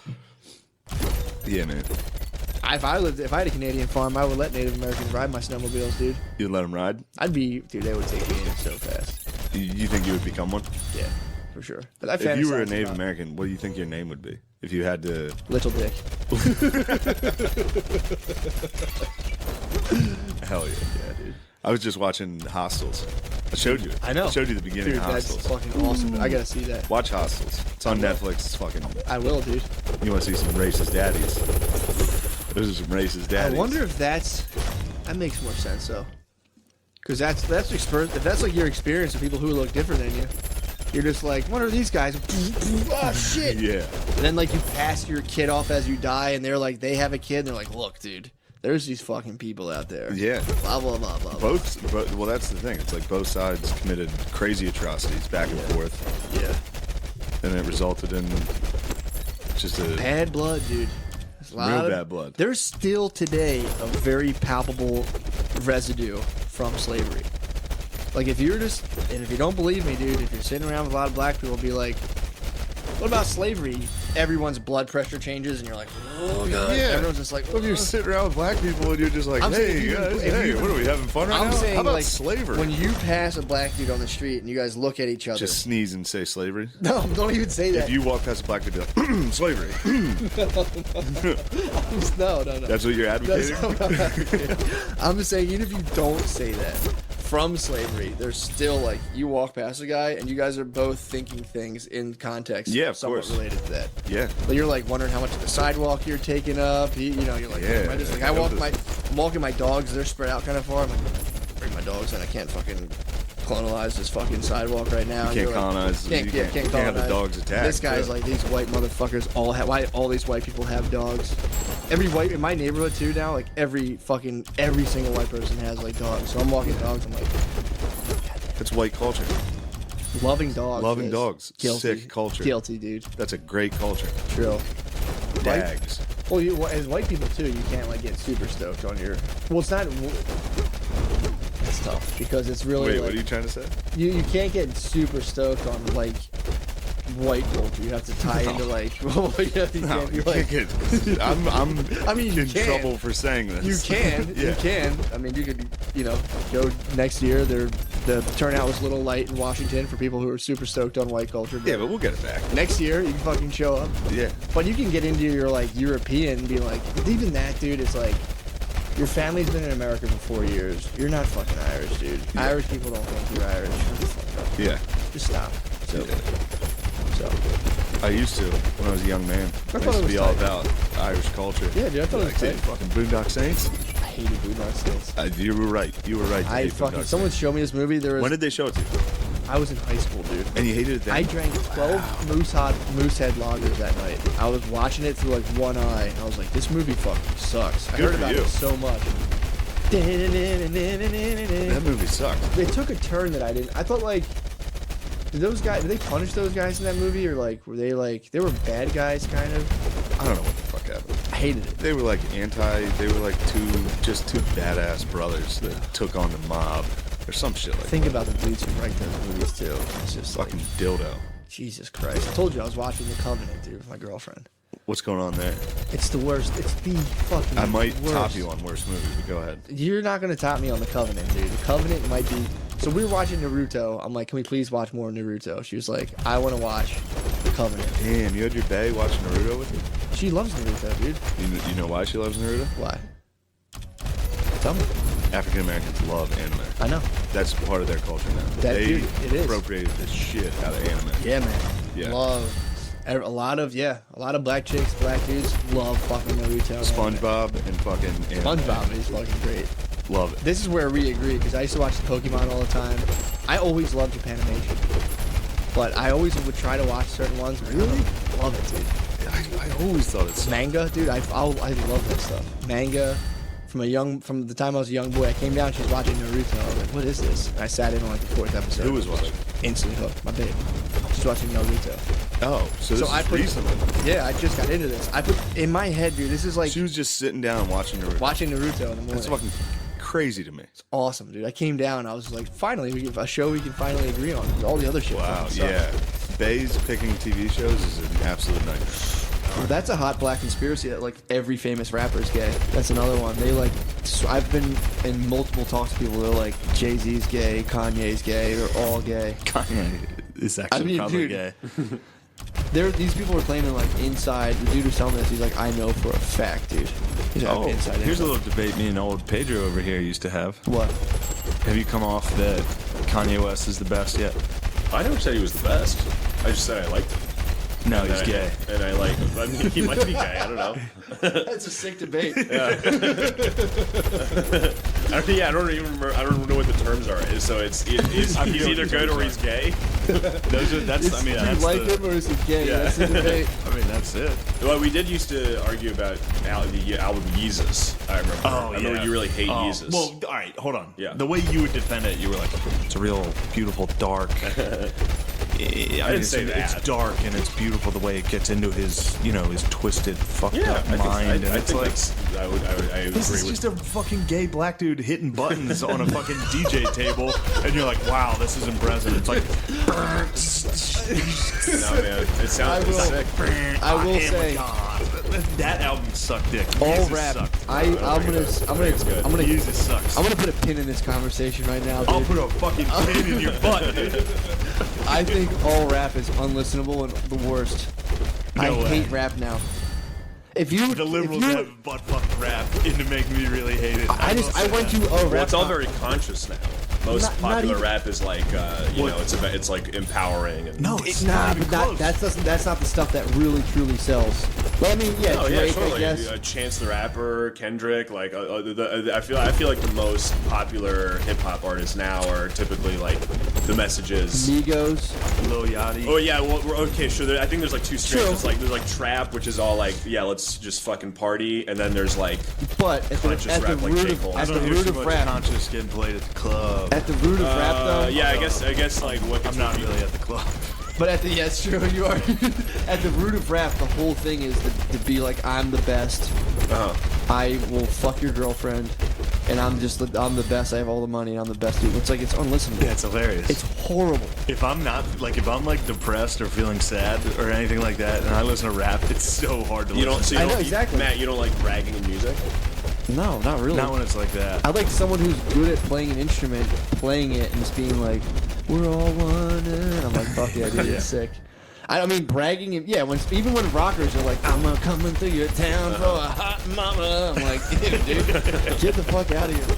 Yeah, man. If I had a Canadian farm, I would let Native Americans ride my snowmobiles, dude. You'd let them ride? Dude, they would take me in so fast. You think you would become one? Yeah, for sure. But I If you were a fantasize Native about American, what do you think your name would be? If you had to... Little Dick. Hell yeah. Yeah, dude. I was just watching Hostels. I showed you it. I know. I showed you the beginning Dude, of that's Hostels. fucking awesome. I gotta see that. Watch Hostels. It's on Netflix. It's fucking... I will, dude. You want to see some racist daddies? Those are some racist daddies. I wonder if that makes more sense though, because that's if that's like your experience of people who look different than you. You're just like, what are these guys? Oh shit! Yeah. And then like you pass your kid off as you die, and they're like, they have a kid, and they're like, look, dude, there's these fucking people out there. Yeah. Blah blah blah blah. Well, that's the thing. It's like both sides committed crazy atrocities back and forth, Yeah. and it resulted in just a Bad blood, dude. There's a lot real of- bad blood. There's still today a very palpable residue from slavery. Like, if you're just, and if you don't believe me, dude, if you're sitting around with a lot of black people, be like, what about slavery? Everyone's blood pressure changes, and you're like, oh god. Yeah. Everyone's just like, What if you're sitting around with black people and you're just like, I'm saying hey if you- guys, if hey, you- what are we having fun right I'm now? saying, How about like, slavery? when you pass a black dude on the street and you guys look at each other. Just sneeze and say slavery. No, don't even say that. If you walk past a black dude, be like, slavery. no. That's what you're That's advocating. not what I'm advocating. I'm just saying, even if you don't say that, from slavery, there's still like, you walk past a guy and you guys are both thinking things in context, Yeah, of somewhat course. related to that. Yeah. But you're like wondering how much of the sidewalk you're taking up. You're like, Yeah, am I just like, I know I'm walking my dogs. They're spread out kind of far. I'm like, bring my dogs in. I can't fucking colonize this fucking sidewalk right now. You And can't you're like, colonize. Can't you have the colonize. Dogs attack. This guy's yeah. like, these white motherfuckers why all these white people have dogs. Every white in my neighborhood too now, like every single white person has like dogs. So I'm walking dogs. I'm like, It's white culture. loving dogs. Loving is dogs. Guilty. Sick culture. Guilty, dude. That's a great culture. True. Dags. Well, as white people too, you can't like get super stoked on your. Well, it's not. tough because it's really Wait, like, what are you trying to say? you can't get super stoked on like white culture. You have to tie into like well, yeah, you No, can't, you you're like, can't get. I'm I mean, you in can. trouble for saying this. You can, Yeah. you can. I mean, you could, go next year. The turnout was a little light in Washington for people who are super stoked on white culture. Yeah, but we'll get it back. Next year, you can fucking show up. Yeah. But you can get into your like European and be like, even that, dude, it's like, your family's been in America for 4 years. You're not fucking Irish, dude. Yeah. Irish people don't think you're Irish. Shut the fuck up. Yeah. Just stop. So, I used to when I was a young man. I thought used it to be was all tight. about Irish culture. yeah, dude, I thought it was Like, tight. fucking Boondock Saints. I hated Boondock Saints. You were right. You were right. to I hate fucking, Boondock someone Saints. showed me this movie. When did they show it to you? I was in high school, dude. And you hated it then? I drank 12 Moosehead lagers that night. I was watching it through like one eye. And I was like, this movie fucking sucks. I Good heard for about you. it so much. That movie sucked. They took a turn that I didn't. I thought like, did they punish those guys in that movie, or like were they bad guys kind of? I don't know what the fuck happened. I hated it. They were like they were like two badass brothers that took on the mob or some shit like Think about the dudes who write those movies too. It's just fucking like, dildo. Jesus Christ. I told you I was watching The Covenant, dude, with my girlfriend. What's going on there? It's the worst. It's the fucking I might worst. top you on worst movies, but go ahead. You're not gonna top me on The Covenant, dude. The Covenant might be. So we were watching Naruto. I'm like, can we please watch more Naruto? She was like, I want to watch The Covenant. Damn, you had your bae watching Naruto with you? She loves Naruto, dude. You know why she loves Naruto? Why? Tell me. African Americans love anime. I know. That's part of their culture now. That, they dude, it is. appropriated the shit out of anime. Yeah, man. Yeah. Love. A lot of black chicks, black dudes love fucking Naruto. SpongeBob and fucking anime. SpongeBob is fucking great. Love it. This is where we agree, because I used to watch Pokemon all the time. I always loved Japanimation. But I always would try to watch certain ones. Really? Love it, dude. I always thought it sucked. Manga, dude, I love that stuff. Manga, from the time I was a young boy, I came down, she was watching Naruto. I was like, what is this? And I sat in on like the 4th episode. Who was watching? Instantly hooked, my babe. She's watching Naruto. Oh, so this is recently. Yeah, I just got into this. I put in my head, dude, this is like She was just sitting down watching Naruto. watching Naruto in the morning. That's fucking crazy to me. It's awesome, dude. I came down, I was like, finally, we have a show we can finally agree on. All the other shit. Wow, fucking sucks. yeah. Bae's picking TV shows is an absolute nightmare. Well, that's a hot black conspiracy that like every famous rapper is gay. That's another one. They like. So I've been in multiple talks to people. They're like, Jay-Z's gay, Kanye's gay. They're all gay. Kanye is actually probably gay. These people are claiming like inside. The dude who's telling me this, he's like, I know for a fact, dude. He's like, Oh, inside. here's a info. little debate me and old Pedro over here used to have. What? Have you come off that Kanye West is the best yet? I never said he was the best. I just said I liked him. No, And he's I- gay. And I like him. I mean, he might be gay. I don't know. That's a sick debate. I don't even remember. I don't know what the terms are. So he's either good or he's gay. That's I mean, Do you that's like the, him or is he gay? Yeah. That's the debate. I mean, that's it. Well, we did used to argue about the album Yeezus. I remember. Oh, I remember yeah. you really hate Yeezus. Well, all right, hold on. Yeah. The way you would defend it, you were like, it's a real beautiful, dark. I didn't say It's that. dark and it's beautiful the way it gets into his, his twisted, fucked yeah, up I mind, think, and it's like. I agree This is with. just a fucking gay black dude hitting buttons on a fucking DJ table, and you're like, wow, this is impressive. It's like, No, man, it sounds sick. I will say, that album sucked dick. all Jesus rap. sucked. I'm gonna Jesus sucks. I'm gonna put a pin in this conversation right now, dude. I'll put a fucking pin in your butt, dude. I think all rap is unlistenable and the worst. I No way. hate rap now. If you, The liberals if you, have butt fucked rap into making me really hate it. I went to a rap. Well, it's all very conscious now. Most Not popular even- rap is like, it's like empowering. And No, it's not even close. That's not the stuff that really truly sells. Well, I mean, yeah, Oh yeah, Drake, totally. I guess. Chance the Rapper, Kendrick, like I feel like the most popular hip hop artists now are typically like the messages. Migos. Lil Yachty. Oh yeah, well okay, sure. I think there's like two streams. True. It's like there's like trap, which is all like let's just fucking party, and then there's like But at Conscious the rap like root J. of, Cole. at I the don't hear root too of much rap, conscious getting played at the club. at the root of rap though. yeah, I guess like what gets I'm not repeated- really at the club. But at the yes, true, you are. At the root of rap, the whole thing is to be like, I'm the best. Uh-huh. I will fuck your girlfriend. and I'm the best. I have all the money, and I'm the best dude. It's like it's unlistenable. Yeah, it's hilarious. It's horrible. If I'm like depressed or feeling sad or anything like that, and I listen to rap, it's so hard to You don't. listen. So you I know, don't, exactly. Matt, you don't like bragging in music. No, not really. Not when it's like that. I like someone who's good at playing an instrument, playing it, and just being like, "We're all one." And I'm like, "Fuck yeah, dude, it's sick." I mean, bragging. And, yeah, even when rockers are like, "I'm coming through your town for a hot mama," I'm like, dude, get the fuck out of here.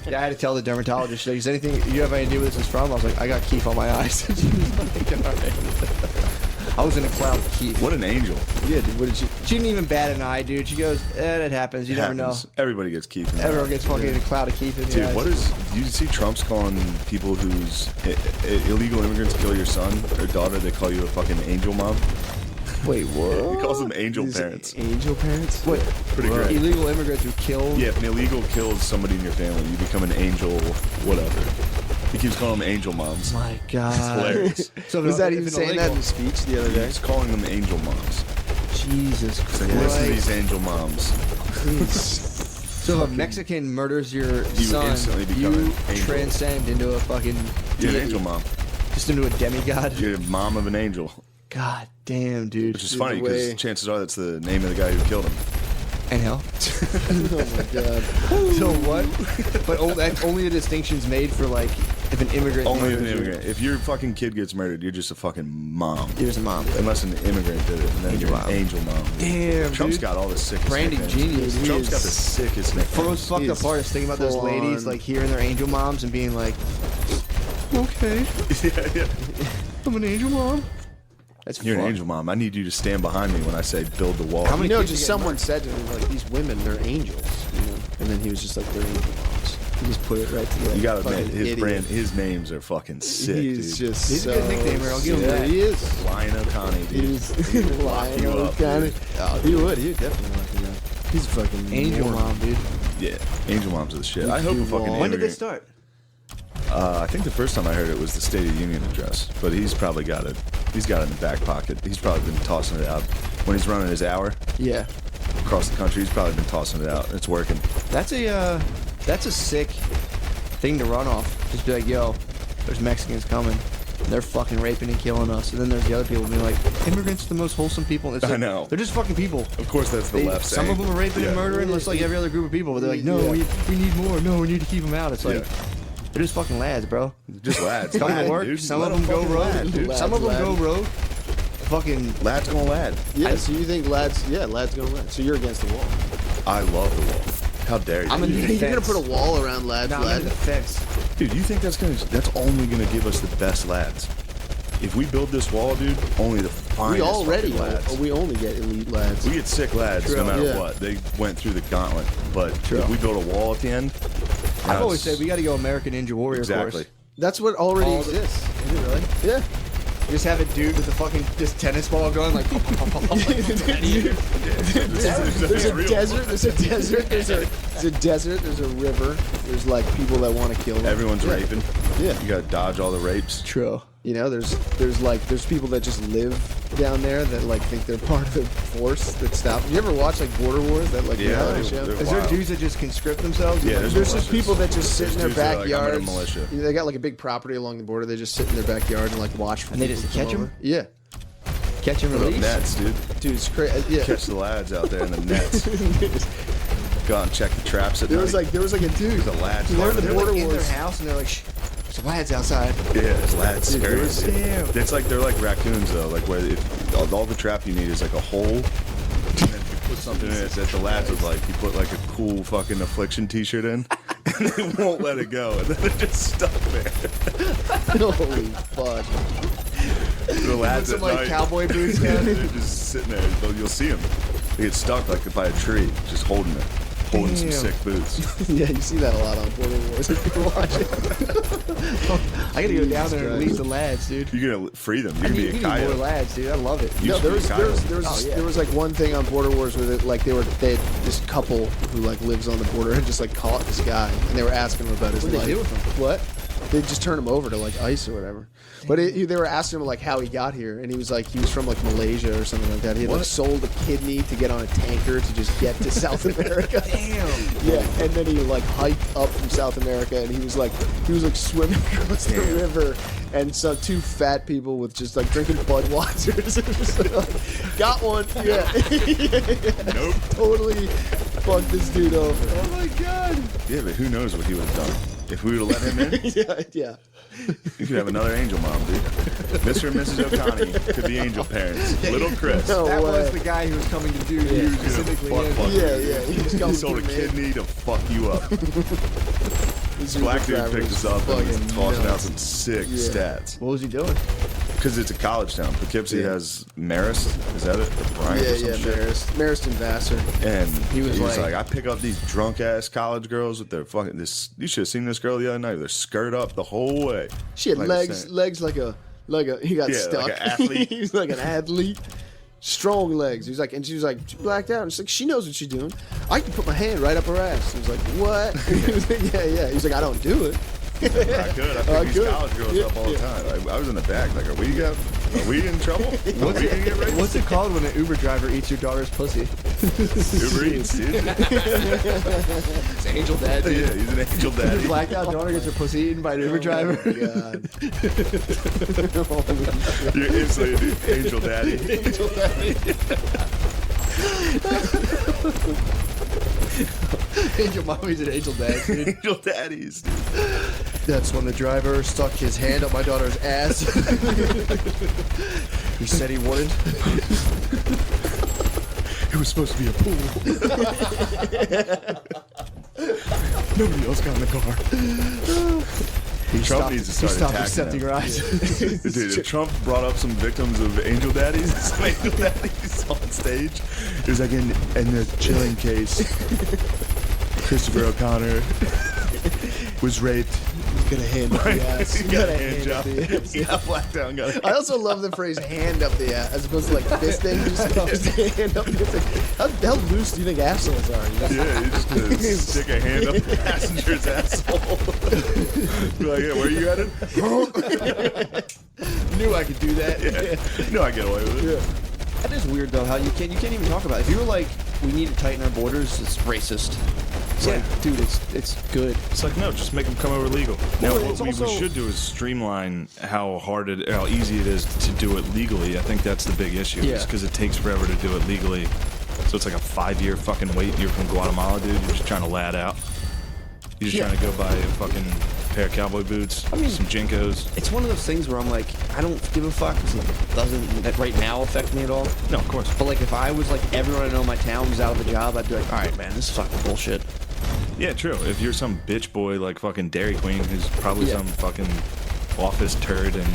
Yeah, I had to tell the dermatologist, "Is anything you have any idea where this is from?" I was like, "I got Keith on my eyes." She was like, "All right." I was in a cloud with Keith. What an angel. Yeah, dude. What did she didn't even bat an eye, dude. She goes, "That happens. You never know." Happens. Everybody gets Keith. in the Everyone eye. gets fucking in a cloud of Keith in the Dude, eyes. what is? You see Trump's calling people whose illegal immigrants kill your son or daughter? They call you a fucking angel mom. Wait, what? He calls them angel parents. Angel parents? What? Pretty great. Illegal immigrants who kill? Yeah, if an illegal kills somebody in your family, you become an angel, whatever. He keeps calling them angel moms. My God. Hilarious. So Was that if even it's saying that in illegal- the speech the other day? He's calling them angel moms. Jesus He's Christ. like, listen to these angel moms. So if a Mexican murders your son, instantly become you an angel. transcend into a fucking You're an deity. angel mom. Just into a demigod. You're a mom of an angel. God damn, dude. Which is funny the way- because chances are that's the name of the guy who killed him. And hell. Oh my God. So what? But only a distinction's made for like if an immigrant. Only an murders you, immigrant. If your fucking kid gets murdered, you're just a fucking mom. Here's a mom. Unless an immigrant did it, and then Angel you're mom. an angel mom. Damn, Trump's dude. got all the sickest Branding nicknames. genius. He Trump's got is. the sickest For nicknames. most fucked up He's part is thinking about those full ladies on. like hearing their angel moms and being like, okay, yeah. I'm an angel mom. That's You're an fucked. angel mom. I need you to stand behind me when I say build the wall. How many You know, kids just you get someone said to him, like, these women, they're angels, you know? And then he was just like, they're angel moms. He just put it right together. You gotta admit, Fucking his idiot. brand, his names are fucking sick, He's dude. just He's a so good nicknamer, I'll give him yeah, that. He is. Lion O'Connie, dude. He's He'd lock you Lion up, O'Connie. dude. He would definitely lock you up. He's a fucking Angel moron. mom, dude. Yeah, angel moms are the shit. I hope a you fucking wall. When did they immigrant- start? I think the first time I heard it was the State of the Union address, but he's probably got it. He's got it in the back pocket. He's probably been tossing it out when he's running his hour Yeah, across the country. He's probably been tossing it out. It's working. that's a sick thing to run off. Just be like, yo, there's Mexicans coming. They're fucking raping and killing us. And then there's the other people being like, immigrants are the most wholesome people. It's I like, know. They're just fucking people. Of course, that's the left. Some saying. of them are raping and Yeah. murdering, just like every other group of people. But they're like, no, Yeah. we need more. No, we need to keep them out. It's like, Yeah. they're just fucking lads, bro. Just lads. Some of Lad, them work. dude. Some Let of them go fucking rogue. lad, dude. Some of them Lads, go rogue. Fucking. Lads gonna lad. Yeah, so you think lads gonna win. So you're against the wall. I love the wall. How dare you? I'm in the You're gonna fence. put a wall around lads, No, I'm lad. in the fence. Dude, you think that's only gonna give us the best lads? If we build this wall, dude, only the finest We already, fucking lads. we only get elite lads. We get sick lads no True. matter Yeah. what. They went through the gauntlet. But True. if we build a wall at the end, I've always said we got to go American Ninja Warrior exactly. course. That's what already All the- exists. Is it really? Yeah. Just have a dude with a fucking this tennis ball going like. There's a desert. There's a desert. There's a desert. There's a river. There's like people that want to kill them. Everyone's Yeah. raping. Yeah. You gotta dodge all the rapes. True. You know, there's people that just live down there that like think they're part of the force that stop. You ever watch like Border Wars? That like Yeah, reality they're- show? they're Is there wild. dudes that just conscript themselves? Yeah, There's militias. just people that just sit in their There's dudes that are like, I'm in a backyards. militia. You know, they got like a big property along the border. They just sit in their backyard and like watch for And they people just to come catch 'em? over. Yeah, Catch and Put up release. nets, dude. dude, it's crazy. Yeah. Catch the lads out there in the nets. Go out and check the traps at There night. was like a dude. the lads. They're in the They're Border like in their Wars. house and they're like, shh, there's lads outside. Yeah, it's lads. Dude, Scary. there was- Damn. It's like they're like raccoons though, like where all the trap you need is like a hole, and then you put something in it that the lads would like. You put like a cool fucking affliction T-shirt in, and they won't let it go, and then it just stuck there. Holy fuck! The lads Some at like night, cowboy boots yeah, down. they're just sitting there. You'll see them. They get stuck like by a tree, just holding it, holding some Damn. sick boots. Yeah, you see that a lot on Border Wars if you watch it. I gotta go down there and Christ. lead the lads, dude. You're gonna free them. You're I gonna need, be we a need more coyote. lads, dude. I love it. You No, should there be a was coyote. Oh, yeah. there was like one thing on Border Wars where like they had this couple who like lives on the border and just like caught this guy and they were asking him about his What'd life. they do with him? What? they just turn him over to like ICE or whatever. But they were asking him like how he got here, and he was like he was from like Malaysia or something like that. He had like sold a kidney to get on a tanker to just get to South America. Damn. Yeah, and then he like hiked up from South America, and he was like swimming across the river, and saw two fat people with just like drinking Budweisers. Just, like, got one. Yeah. Nope. Totally fucked this dude over. Oh my god. Yeah, but who knows what he would have done if we would have let him in? Yeah. You could have another angel mom, dude. Mr. and Mrs. O'Connie could be angel parents. Little Chris. No That way. was the guy who was coming to do you specifically. Fuck you. Yeah. He was coming He sold a through, man. kidney to fuck you up. This Black dude Uber driver picked was us up and was fucking tossing out nuts. some sick Yeah. stats. What was he doing? Because it's a college town. Poughkeepsie Yeah. has Marist. Is that it? Or Bryant or some shit? Marist and Vassar. And he was was like- like, I pick up these drunk ass college girls with their fucking this. You should have seen this girl the other night with her skirt up the whole way. She had Like legs like a he got Yeah, stuck. like an athlete. He was like an athlete. Strong legs. He was like, and she was like, she blacked out. And she's like, she knows what she's doing. I can put my hand right up her ass. He was like, what? He was like, yeah. He was like, I don't do it. I could. I pick these good. college girls Yeah, up all the yeah. time. I was in the back. Like, are we in trouble? Are we gonna get raped? What's it called when an Uber driver eats your daughter's pussy? Uber Eats, dude. It's Angel Dad, dude. Yeah, he's an angel Your daddy. blacked out daughter gets her pussy eaten by an Uber driver. Oh, my God. You're instantly an angel daddy. Angel Daddy. Angel Mommy's an Angel Dad, dude. Angel daddies. That's when the driver stuck his hand up my daughter's ass. He said he wouldn't. It was supposed to be a pool. Nobody else got in the car. Trump needs to start stopped attacking accepting them. rides. Dude, if Trump brought up some victims of angel daddies, some angel daddies on stage. It was like in the chilling case, Christopher O'Connor was raped. Got a hand up the ass. He got a hand job. up the ass. He got blacked out and got a I also love the phrase "hand up the ass" as opposed to like fisting. Just hand up the ass. How loose do you think assholes are? You know? Yeah, you just gonna stick a hand up the passenger's asshole. Be like, yeah, where you headed? Knew I could do that. Yeah. No, I get away with it. That is weird though. How you can't even talk about it. If you were like, we need to tighten our borders, it's racist. It's like, dude, it's good. It's like, no, just make them come over legal. Now, Well, what it's we also- should do is streamline how easy it is to do it legally. I think that's the big issue. Yeah. Because it takes forever to do it legally. So it's like a 5-year fucking wait. You're from Guatemala, dude. You're just trying to lad out. You're just trying to go buy a fucking pair of cowboy boots, I mean- some Jinkos. It's one of those things where I'm like, I don't give a fuck because it doesn't right now affect me at all. No, of course. But like, if I was like everyone I know in my town was out of a job, I'd be like, all right, man, this is fucking bullshit. Yeah, true. If you're some bitch boy like fucking Dairy Queen who's probably Yeah. some fucking office turd and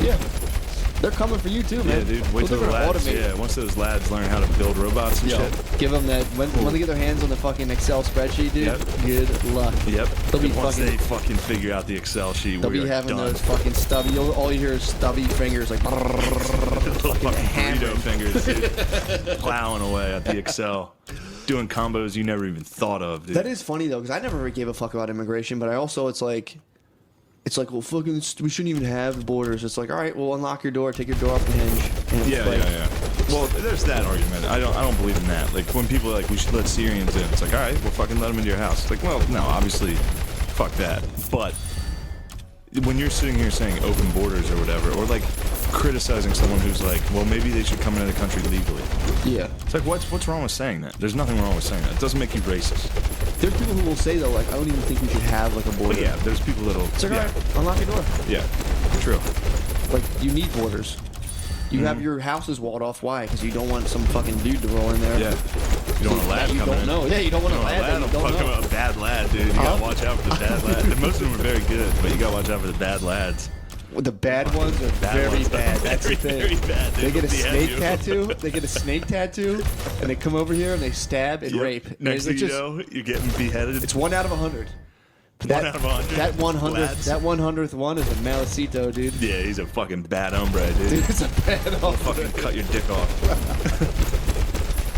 They're coming for you too, man. yeah, dude. Wait Well, till they're the gonna lads. automate it. Yeah, once those lads learn how to build robots and shit. Give them that when they get their hands on the fucking Excel spreadsheet, dude. Yep. Good luck. Yep. They'll be once fucking- they fucking figure out the Excel sheet, They'll we be are having done. those fucking stubby. All you hear is stubby fingers, like Little fucking hammering. burrito fingers, dude. Plowing away at the Excel, doing combos you never even thought of, dude. That is funny though, because I never really gave a fuck about immigration, but I also it's like, well, fucking, we shouldn't even have borders. It's like, all right, well, unlock your door, take your door off the hinge. And it's Yeah, like, yeah. Well, there's that argument. I don't believe in that. Like when people are like, we should let Syrians in. It's like, all right, well, fucking let them into your house. It's like, well, no, obviously, fuck that. But when you're sitting here saying open borders or whatever, or like criticizing someone who's like, well, maybe they should come into the country legally. Yeah. It's like, what's wrong with saying that? There's nothing wrong with saying that. It doesn't make you racist. There's people who will say though, like, I don't even think we should have like a border. But yeah, there's people that'll. It's like, yeah, all right, unlock your door. yeah, true. Like, you need borders. You have your houses walled off. Why? Because you don't want some fucking dude to roll in there. Yeah. You don't want a lad that you coming don't in. know. Yeah, you don't want a lad that you don't fucking know. a bad lad, dude. You gotta watch out for the bad lads. And most of them are very good, but you gotta watch out for the bad lads. Well, the bad ones are very ones. bad. That's very, the thing. very bad. They get a They'll behead snake you. tattoo. They get a snake tattoo, and they come over here and they stab and Yep. rape. Next And thing it's you know, you're getting beheaded. it's 1 out of 100. One out of 100. That 100th. Lads. That 100th one is a malicito, dude. Yeah, he's a fucking bad hombre, dude. Dude, it's a bad He'll fucking cut your dick off.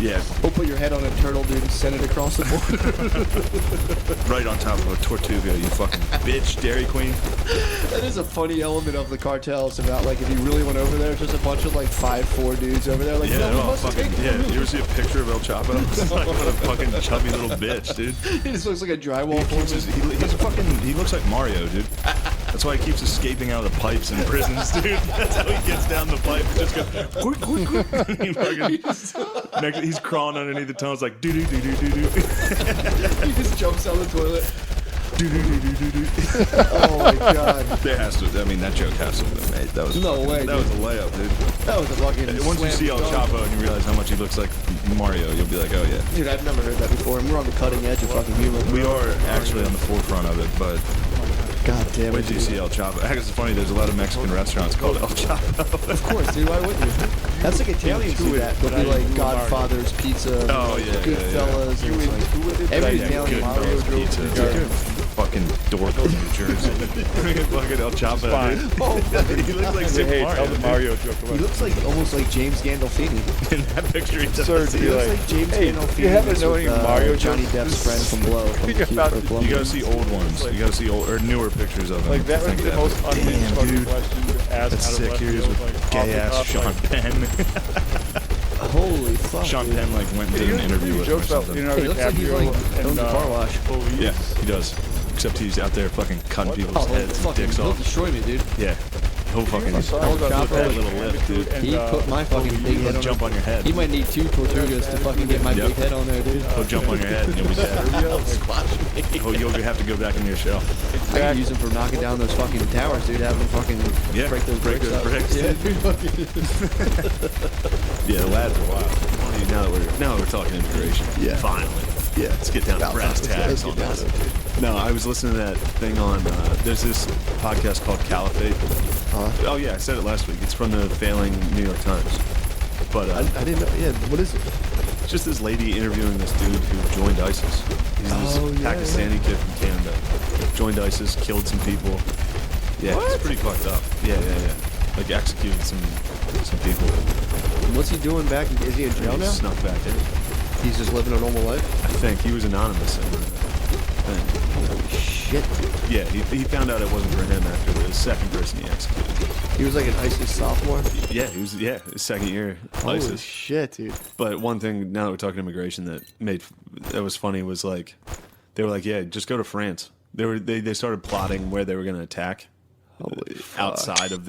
Yeah, We'll put your head on a turtle, dude, and send it across the board. Right on top of a Tortuga, you fucking bitch, Dairy Queen. That is a funny element of the cartels about, like, if you really went over there, just a bunch of, like, 5'4" dudes over there. Like, Yeah, no, we no, must fucking, take yeah. You ever see a picture of El Chapo? It's like what a fucking chubby little bitch, dude. He just looks like a drywall He keeps foreman. he's a fucking, he looks like Mario, dude. That's why he keeps escaping out of the pipes in prisons, dude. That's how he gets down the pipe. He just goes, quick, quick, quick. He fucking, he's crawling underneath the tunnel. It's like, doo doo doo doo doo doo. He just jumps down the toilet. Doo doo doo doo doo doo. Oh, my God. There has to, I mean, that joke has to have been made. That was No way, That was a layup, dude. That was a fucking Once you slam see El dunk. Chapo and you realize how much he looks like Mario, you'll be like, oh yeah. Dude, I've never heard that before, and we're on the cutting edge of fucking humor. We are actually on the forefront of it, but God damn wait it, till you dude. see El Chapo. Heck, it's funny, there's a lot of Mexican restaurants called El Chapo. Of course, dude. Why wouldn't you? That's like Italians do that. They'll be like Godfather's Pizza, Oh, yeah, Goodfellas. You and in it's two with like, it? every Yeah, Italian Mario Goodfellas drove pizza. to the It's garden. like fucking dork in New Jersey. Fucking El Chapo, dude. He looks like Super Hey, Mario. tell the dude. Mario joke He about it. looks like almost like James Gandolfini. In that picture, he does. Sir, He do you looks like, like James hey, Gandolfini. you haven't mixed known with, any Mario Johnny jokes? Depp's friend from Blow. From You're Cute about for to- Plum. You gotta see old ones. You gotta see old or newer pictures of him. like that to would think be the most unhinged Damn, fucking dude. question to ask That's out of sick. left Here he is field, with like, gay ass off the Sean cuff, Penn. Holy fuck. Sean dude. Penn like went and did an interview with him or jokes about something. Leonardo He looks like he's like DiCaprio owns and a car wash. Police. Yeah, he does. Except he's out there fucking cutting people's Oh, heads and fucking, dicks he'll off. destroy me, dude. Yeah. He'll fucking He's El flip Chapo, that little lip, dude. and, He put my fucking big head on. Jump on your head. He might need 2 Tortugas to fucking get my Yep. big head on there, dude. He'll jump on your head and you'll be dead. You'll have to go back in your shell. I could use him for knocking down those fucking towers, dude. Have him fucking Yeah, break those bricks up. bricks. Yeah. Yeah, the lads are wild. Now that we're talking immigration. Yeah. Finally. Yeah. Let's get down to brass Let's tacks get on down this. to it. No, I was listening to that thing on. There's this podcast called Caliphate. Oh yeah, I said it last week. It's from the failing New York Times. But I didn't know. Yeah, what is it? it's just this lady interviewing this dude who joined ISIS. He's this Oh, yeah, Pakistani kid from Canada. Joined ISIS, killed some people. Yeah, It's pretty fucked up. yeah. Like executed some people. What's he doing back? Is he in jail He now? snuck back in. He's just living a normal life. I think he was anonymous. In the thing. Holy shit! Yeah, he found out it wasn't for him after the second person he executed. He was like an ISIS sophomore. Yeah, he was. Yeah, his second year Holy ISIS. shit, dude! But one thing, now that we're talking immigration, that was funny was like, they were like, yeah, just go to France. They started plotting where they were going to attack Holy fuck. outside of